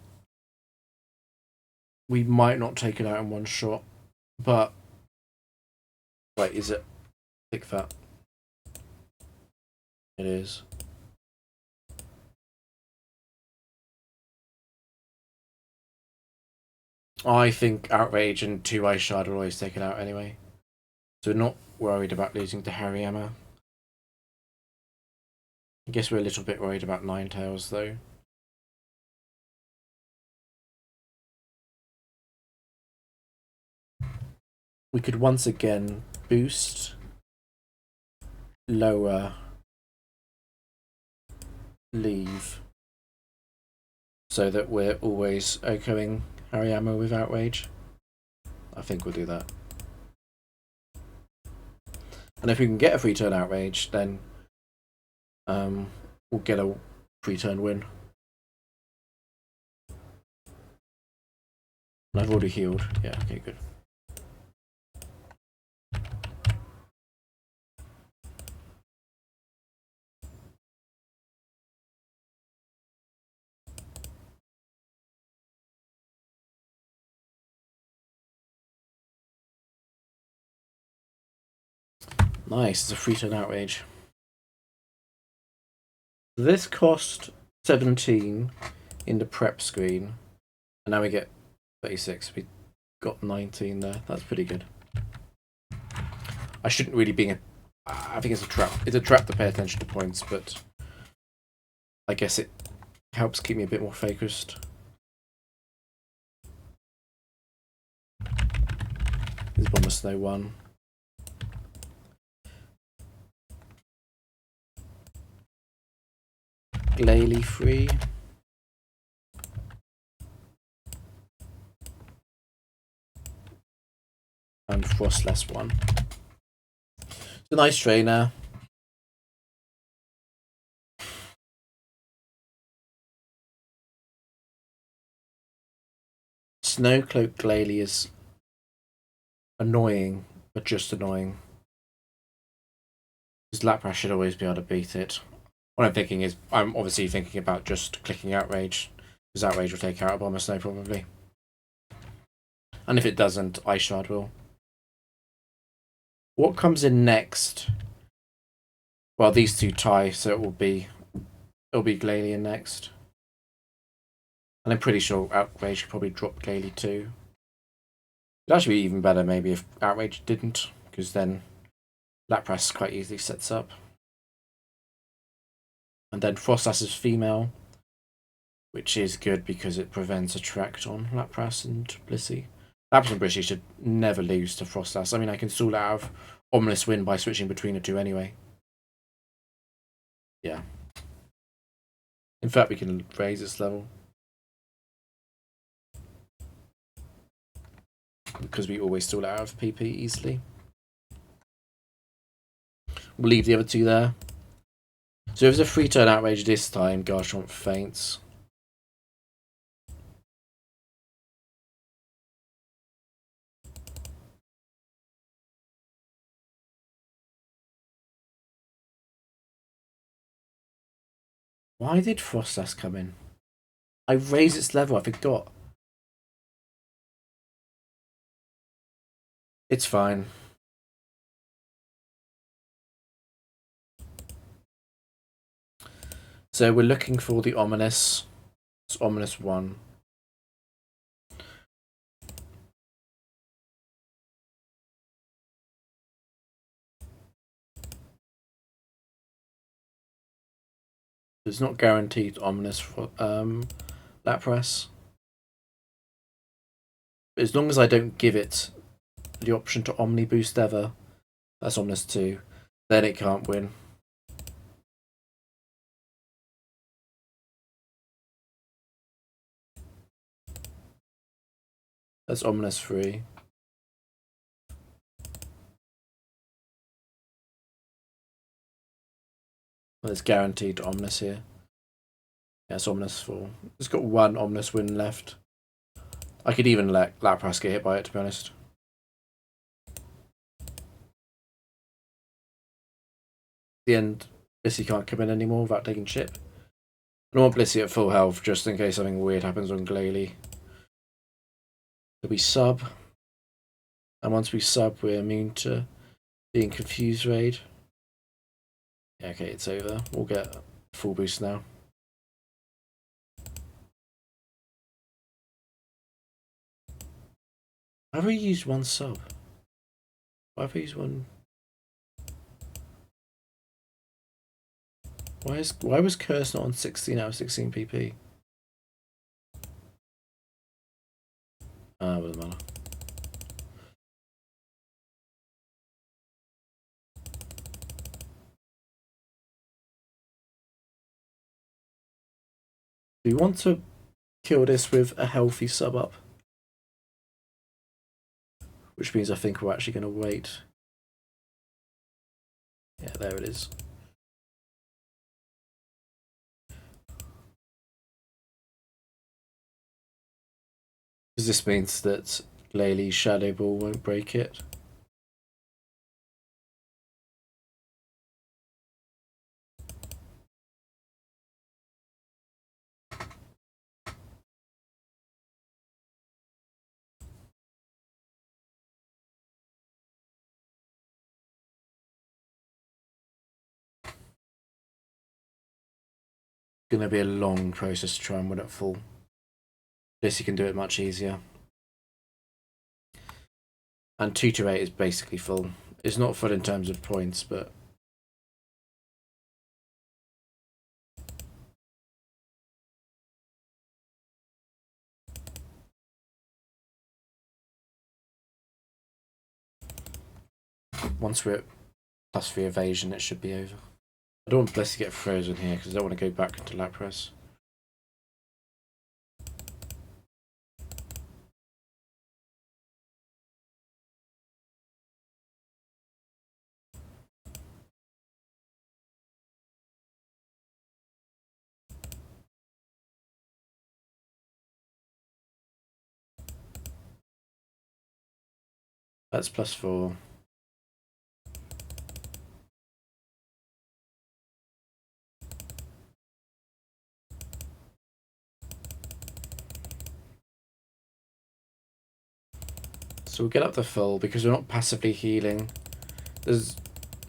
We might not take it out in one shot, but wait, is it thick fat? It is. I think Outrage and 2 Ice Shard will always take it out anyway. So we're not worried about losing to Hariyama. I guess we're a little bit worried about Ninetales though. We could once again boost, lower leave so that we're always echoing Hariyama with outrage. I think we'll do that. And if we can get a free turn outrage, then we'll get a free turn win. And I've already healed. Yeah, okay, good. Nice, it's a free turn outrage. This cost 17 in the prep screen, and now we get 36. We got 19 there. That's pretty good. I shouldn't really be I think it's a trap. It's a trap to pay attention to points, but I guess it helps keep me a bit more focused. There's Bomber Snow 1. Glalie 3. And Frostless 1. It's a nice trainer. Snowcloak Glalie is annoying, but just annoying. Because Lapras should always be able to beat it. What I'm thinking is, I'm obviously thinking about just clicking Outrage, because Outrage will take out a Bomber Snow probably. And if it doesn't, Ice Shard will. What comes in next? Well, these two tie, so it'll be Glalie in next. And I'm pretty sure Outrage could probably drop Glalie too. It'd actually be even better maybe if Outrage didn't, because then Lapras quite easily sets up. And then Frostless is female, which is good because it prevents attract on Lapras and Blissey. Lapras and Blissey should never lose to Frostless. I mean, I can stall out of Ominous Win by switching between the two anyway. Yeah. In fact, we can raise its level. Because we always stall out of PP easily. We'll leave the other two there. So if there's a free turn outrage this time, Garchomp faints. Why did Frostless come in? I raised its level, I forgot. It's fine. So we're looking for the Ominous. It's Ominous 1. It's not guaranteed Ominous for Lapras. But as long as I don't give it the option to Omni Boost ever, that's Ominous 2, then it can't win. That's Ominous 3. Well, it's guaranteed Ominous here. Yeah, it's Ominous 4. It's got one Ominous win left. I could even let Lapras get hit by it, to be honest. The end, Blissey can't come in anymore without taking chip. I don't want Blissey at full health just in case something weird happens on Glalie. So we sub. And once we sub, we're immune to being confused raid. Yeah, okay, it's over. We'll get full boost now. I've already used one sub. Why have I used one? Why was Curse not on 16 out of 16 PP? Doesn't matter. We want to kill this with a healthy sub up, which means I think we're actually going to wait. Yeah, there it is. Because this means that Glalie Shadow Ball won't break it. Going to be a long process to try and win it full. This you can do it much easier. And 2 to 8 is basically full. It's not full in terms of points, but once we're at +3 evasion, it should be over. I don't want Bliss to get frozen here because I don't want to go back into Lapras. That's +4. So we'll get up to full because we're not passively healing. There's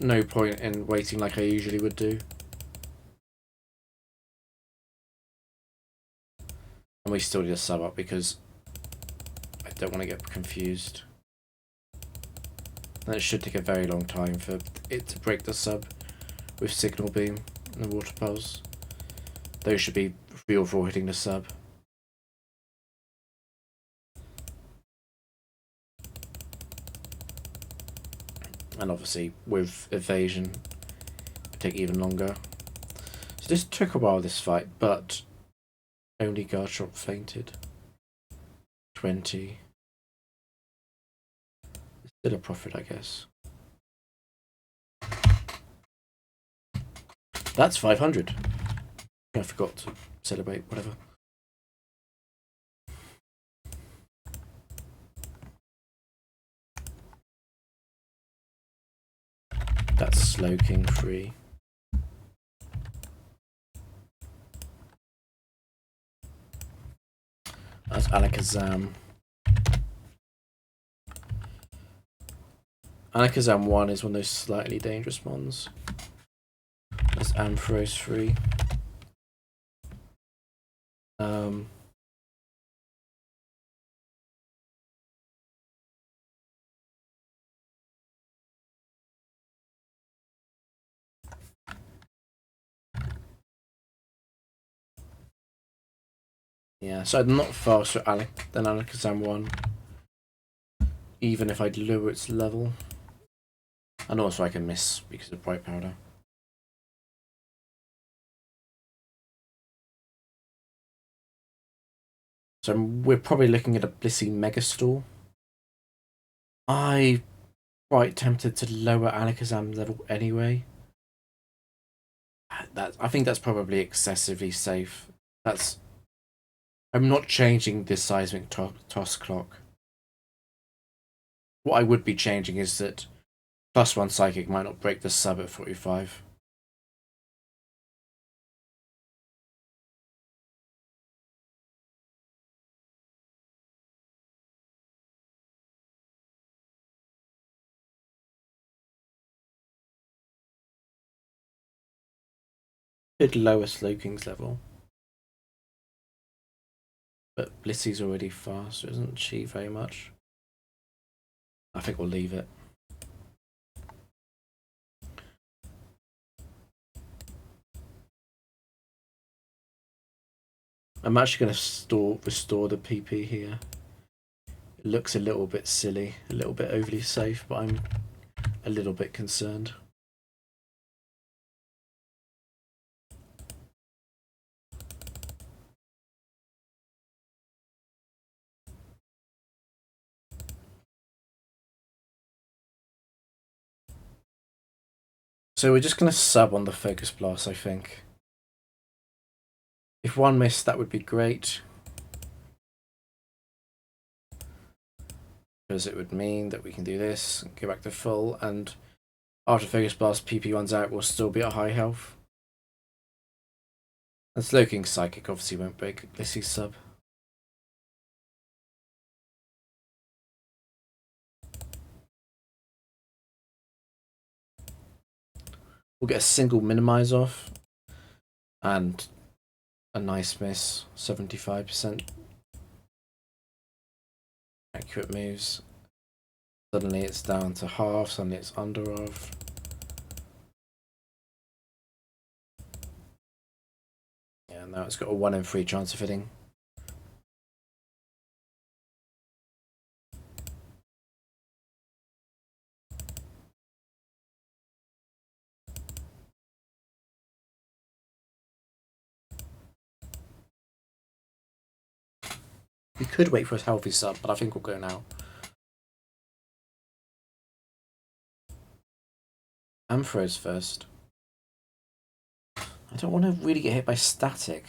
no point in waiting like I usually would do. And we still need a sub up because I don't want to get confused. And it should take a very long time for it to break the sub with Signal Beam and the Water Pulse. Those should be 3 or 4 hitting the sub. And obviously with evasion, it'll take even longer. So this took a while, this fight, but only Garchomp fainted. 20. Still a profit, I guess. That's 500. I forgot to celebrate, whatever. That's Slowking free. That's Alakazam. Alakazam 1 is one of those slightly dangerous ones. That's Ampharos free. Yeah, so I'm not faster than Alakazam 1. Even if I'd lower its level. And also I can miss because of Bright Powder. So we're probably looking at a Blissey Megastore. I'm quite tempted to lower Alakazam level anyway. I think that's probably excessively safe. I'm not changing this seismic toss clock. What I would be changing is that +1 Psychic might not break the sub at 45. Could lower Slowking's level. But Blissey's already fast, so it doesn't achieve very much. I think we'll leave it. I'm actually going to restore the PP here. It looks a little bit silly, a little bit overly safe, but I'm a little bit concerned. So we're just going to sub on the focus blast, I think. If one missed, that would be great. Because it would mean that we can do this, go back to full, and after focus blast, PP runs out, we'll still be at high health. And Slowking Psychic obviously won't break Lissy's sub. We'll get a single minimize off and a nice miss, 75% accurate moves. Suddenly it's down to half, suddenly it's under half. Yeah, now it's got a 1 in 3 chance of hitting. We could wait for a healthy sub, but I think we'll go now. Ampharos first. I don't want to really get hit by static.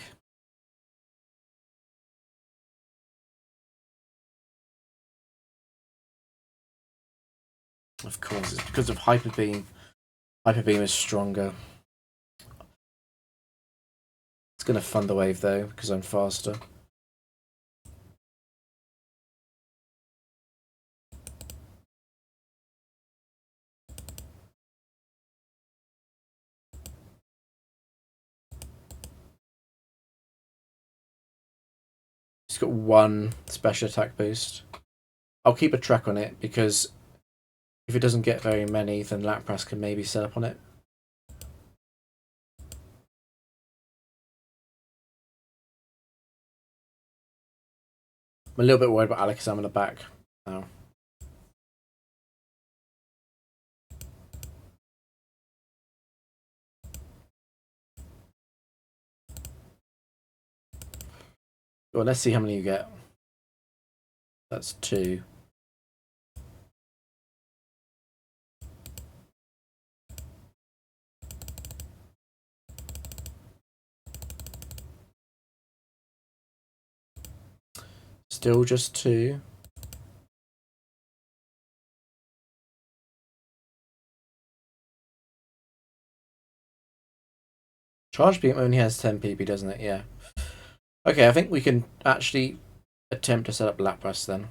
Of course, it's because of Hyper Beam. Hyper Beam is stronger. It's going to fund the wave though, because I'm faster. It's got 1 special attack boost. I'll keep a track on it because if it doesn't get very many, then Lapras can maybe set up on it. I'm a little bit worried about Alakazam in the back now. Well, let's see how many you get. That's 2. Still just 2. Charge Beam only has 10 PP, doesn't it? Yeah. Okay, I think we can actually attempt to set up Lapras then.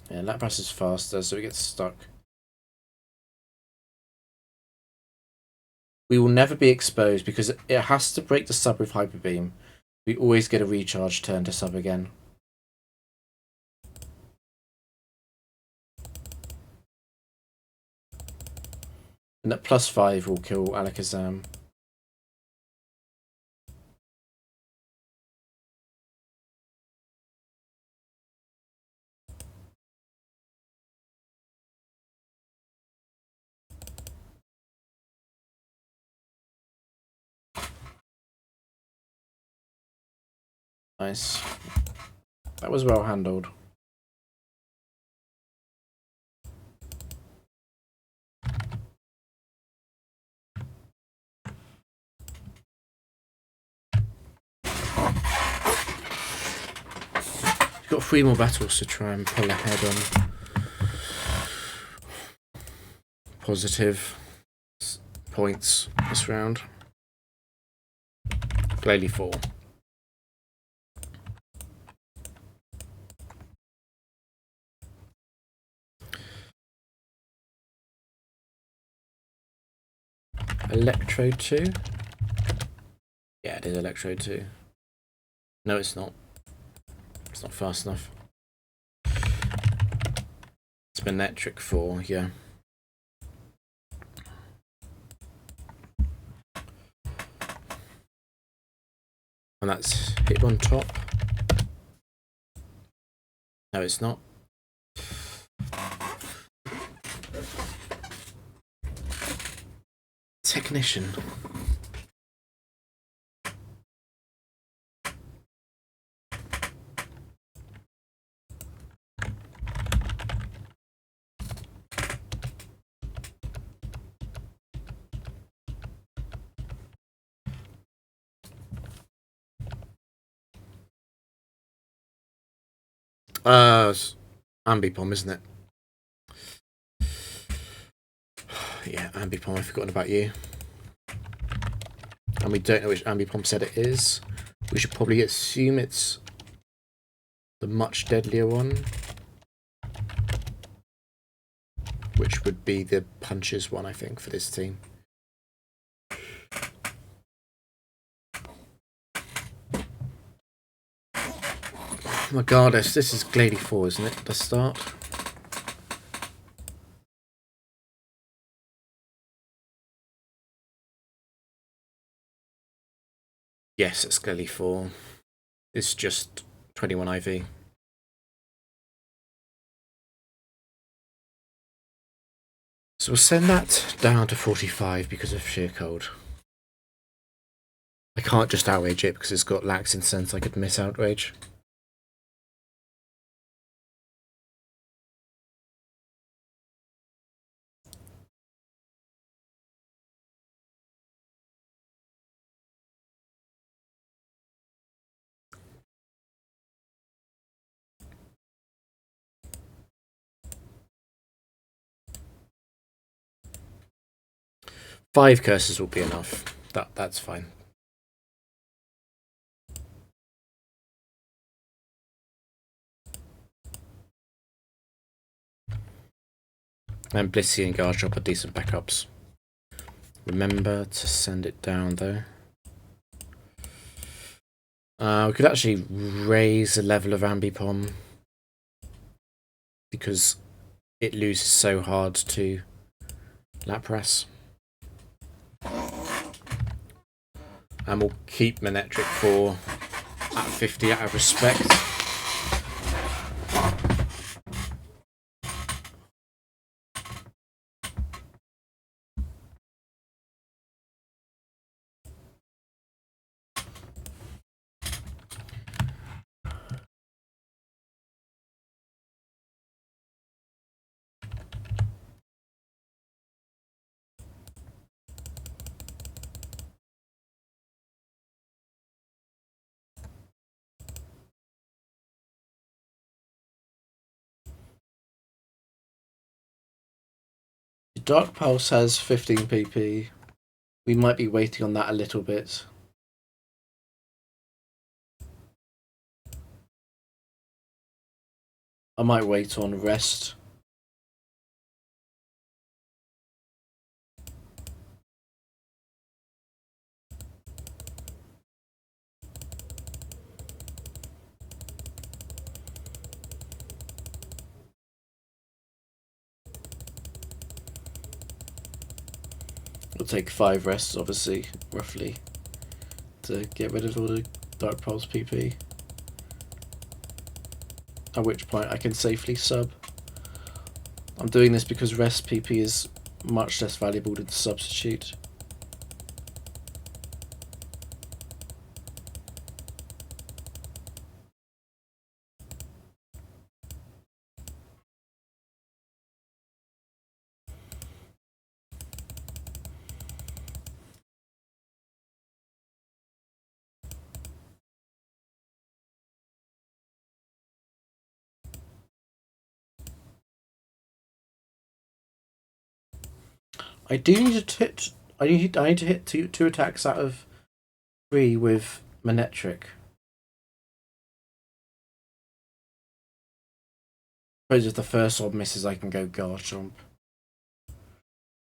Yeah, Lapras is faster, so it gets stuck. We will never be exposed because it has to break the sub with Hyper Beam. We always get a recharge turn to sub again. And that +5 will kill Alakazam. Nice. That was well handled. We've got 3 more battles to try and pull ahead on. Positive points this round. Glalie 4. Electrode 2? Yeah, it is Electrode 2. No, it's not. It's not fast enough. It's Manectric 4, yeah. And that's hit on top. No, it's not. Technician. Ambipom, isn't it? Yeah, Ambipom, I've forgotten about you. And we don't know which Ambipom set it is. We should probably assume it's the much deadlier one, which would be the punches one, I think, for this team. Regardless, this is Glady 4, isn't it? The start. Yes, it's Glady 4. It's just 21 IV. So we'll send that down to 45 because of sheer cold. I can't just outrage it because it's got lax in sense I could miss outrage. Five curses will be enough. That's fine. And Blissey and Guard Drop are decent backups. Remember to send it down though. We could actually raise the level of Ambipom because it loses so hard to Lapras. And we'll keep Manectric 4 at 50 out of respect. Dark Pulse has 15 PP. We might be waiting on that a little bit. I might wait on Rest. It'll take 5 rests, obviously, roughly, to get rid of all the Dark Pulse PP. At which point I can safely sub. I'm doing this because rest PP is much less valuable than substitute. I do need to hit. I need to hit two attacks out of 3 with Manectric. Suppose if the first one misses, I can go Garchomp.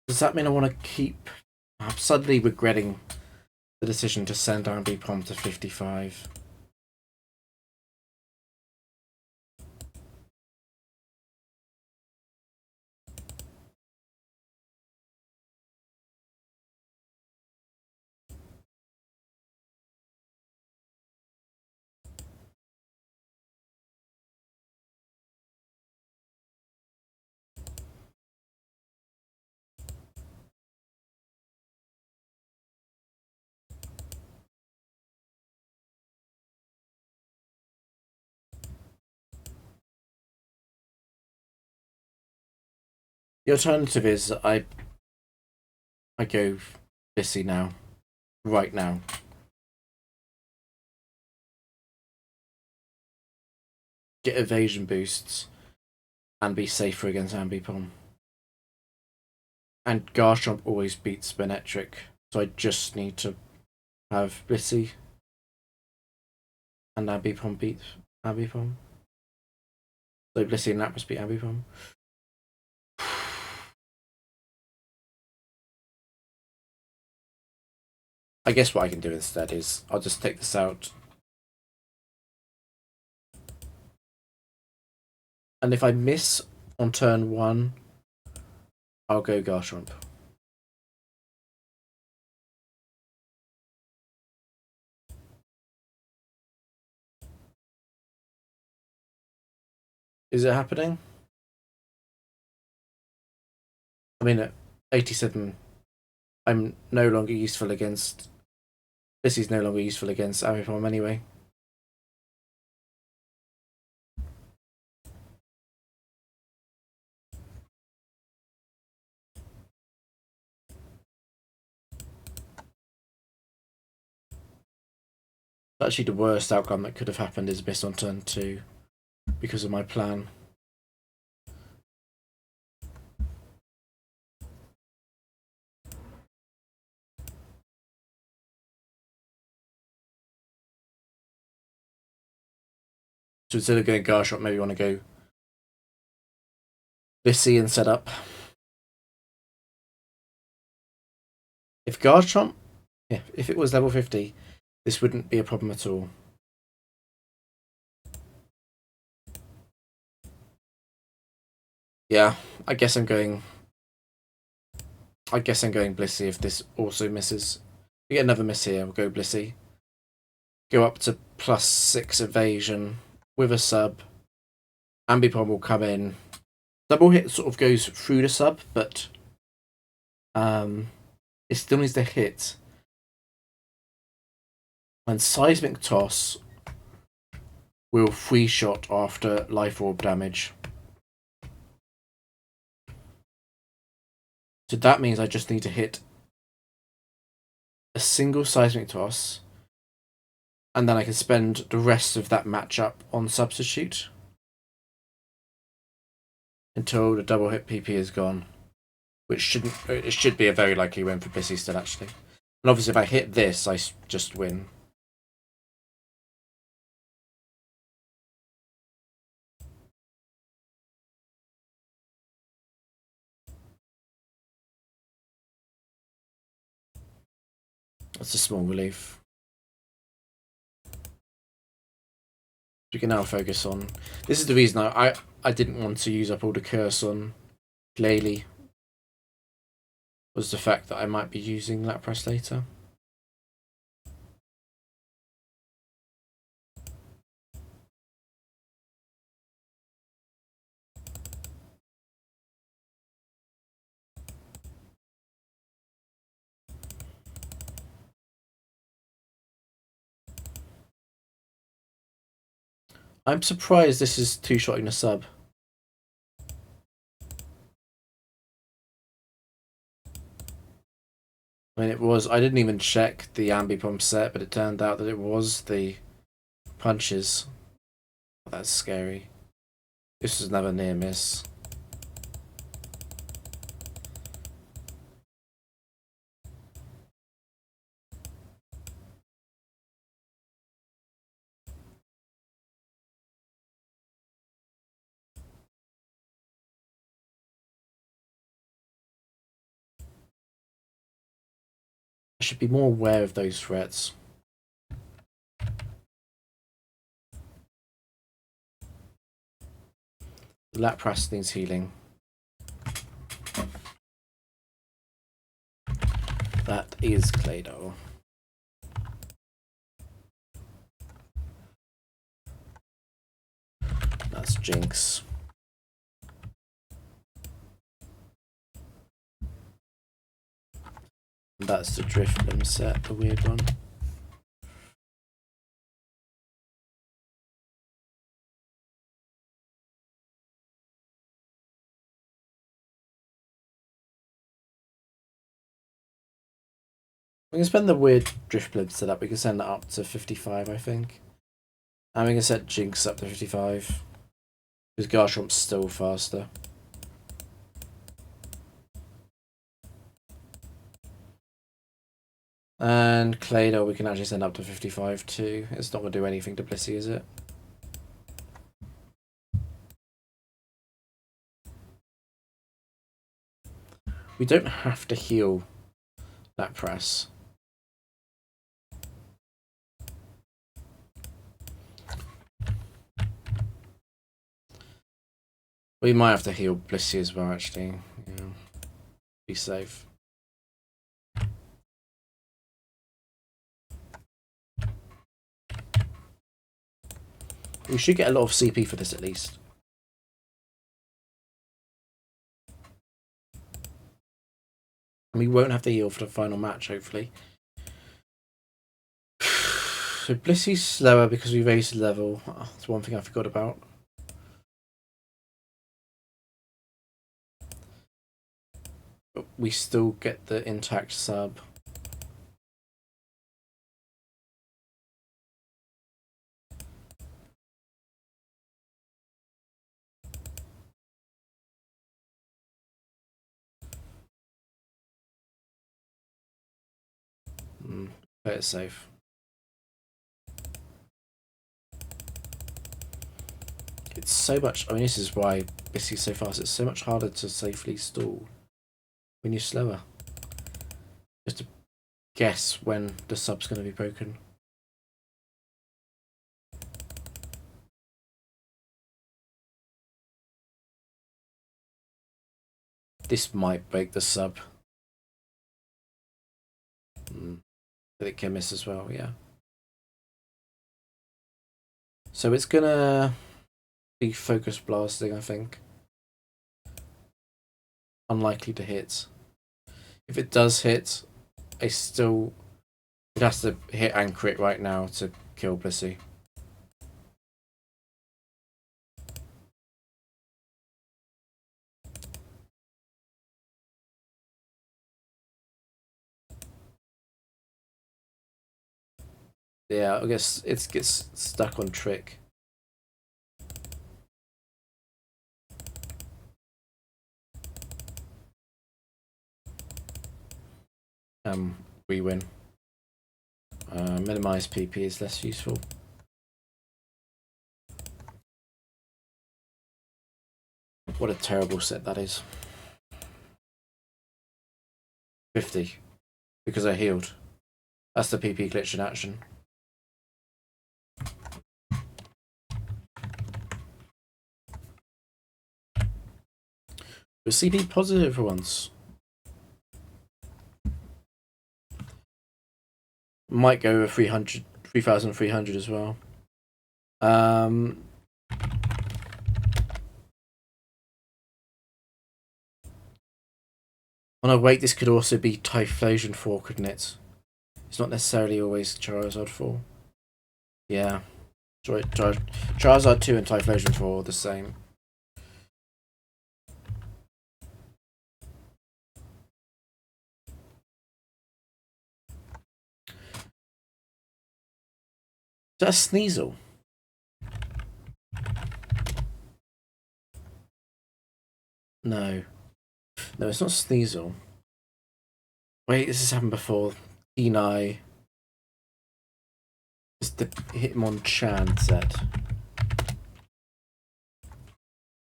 Does that mean I want to keep? I'm suddenly regretting the decision to send down Ambipom to 55. The alternative is I go Blissey now, right now. get evasion boosts, and be safer against Ambipom. And Garchomp always beats Benetric, so I just need to have Blissey and Ambipom beat Ambipom. So Blissey and Lapras beat Ambipom. I guess what I can do instead is I'll just take this out. And if I miss on turn 1, I'll go Garchomp. Is it happening? I mean, at 87, I'm no longer useful against... This is no longer useful against Ambipom anyway. Actually, the worst outcome that could have happened is miss on turn 2 because of my plan. So instead of going Garchomp, maybe you want to go Blissey and set up. If Garchomp, yeah, if it was level 50, this wouldn't be a problem at all. Yeah, I guess I'm going Blissey if this also misses. We get another miss here, we'll go Blissey. Go up to +6 evasion with a sub. Ambipom will come in. Double hit sort of goes through the sub, but it still needs to hit. And Seismic Toss will free shot after Life Orb damage. So that means I just need to hit a single Seismic Toss, and then I can spend the rest of that matchup on Substitute until the double hit PP is gone, which it should be a very likely win for Blissey still, actually. And obviously if I hit this, I just win. That's a small relief. We can now focus on... This is the reason I didn't want to use up all the curse on Glalie. Was the fact that I might be using Lapras later. I'm surprised this is two-shotting a sub. I mean, it was... I didn't even check the Ambipom set, but it turned out that it was the punches. Oh, that's scary. This was another near miss. I should be more aware of those threats. Lapras needs healing. That is Clado. That's Jinx. That's the Drifblim set, the weird one. We can spend the weird Drifblim setup. We can send that up to 55, I think. And we can set Jinx up to 55. Because Garchomp's still faster. And Claydol we can actually send up to 55 too. It's not going to do anything to Blissey, is it? We don't have to heal that press. We might have to heal Blissey as well, actually. Yeah. Be safe. We should get a lot of CP for this at least. And we won't have to heal for the final match, hopefully. So Blissey's slower because we raised the level. Oh, that's one thing I forgot about. But we still get the intact sub. Play it safe. It's so much. I mean, this is why Blissey's so fast. It's so much harder to safely stall when you're slower. Just to guess when the sub's going to be broken. This might break the sub. But it can miss as well, yeah. So it's gonna be focus blasting, I think. Unlikely to hit. If it does hit, it has to hit and crit right now to kill Blissey. Yeah, I guess it gets stuck on trick. We win. Minimize PP is less useful. What a terrible set that is. 50. Because I healed. That's the PP glitch in action. We're CP positive for once. Might go with 3,300 as well. Oh no, wait, this could also be Typhlosion 4, couldn't it? It's not necessarily always Charizard 4. Yeah. Charizard 2 and Typhlosion 4 are the same. Is that a Sneasel? No. No, it's not Sneasel. Wait, this has happened before. Deny. It's the Hitmonchan set.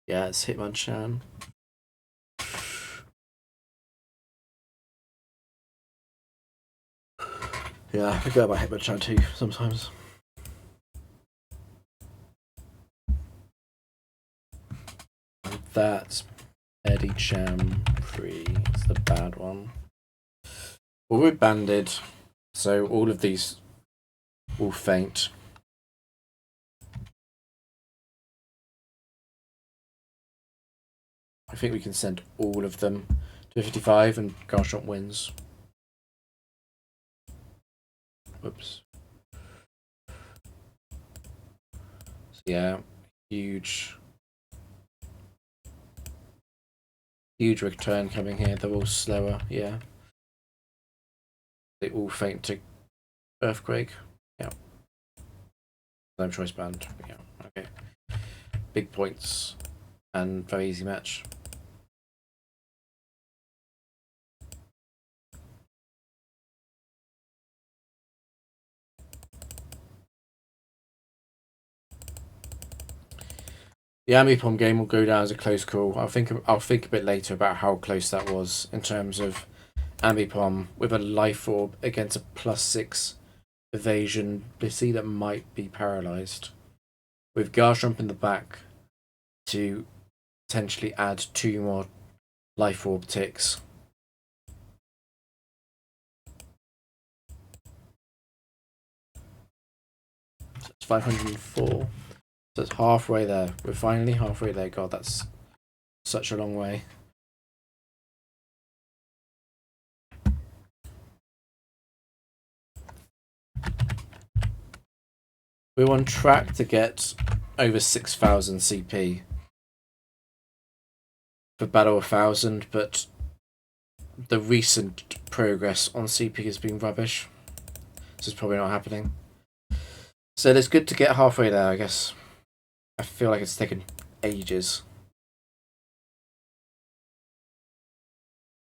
Yeah, it's Hitmonchan. Yeah, I forget about Hitmonchan too sometimes. That's Medicham 3. It's the bad one. Well, we're banded, so all of these will faint. I think we can send all of them to 55 and Garchomp wins. Whoops. So yeah, huge return coming here. They're all slower, yeah. They all faint to Earthquake. Yeah. No choice band. Yeah, okay. big points and very easy match. The Ambipom game will go down as a close call. I'll think a bit later about how close that was in terms of Ambipom with a life orb against a +6 evasion Blissey that might be paralysed, with Garchomp in the back to potentially add 2 more life orb ticks. So it's 504. So it's halfway there. We're finally halfway there. God, that's such a long way. We're on track to get over 6,000 CP for Battle 1000, but the recent progress on CP has been rubbish. So it's probably not happening. So it's good to get halfway there, I guess. I feel like it's taken ages.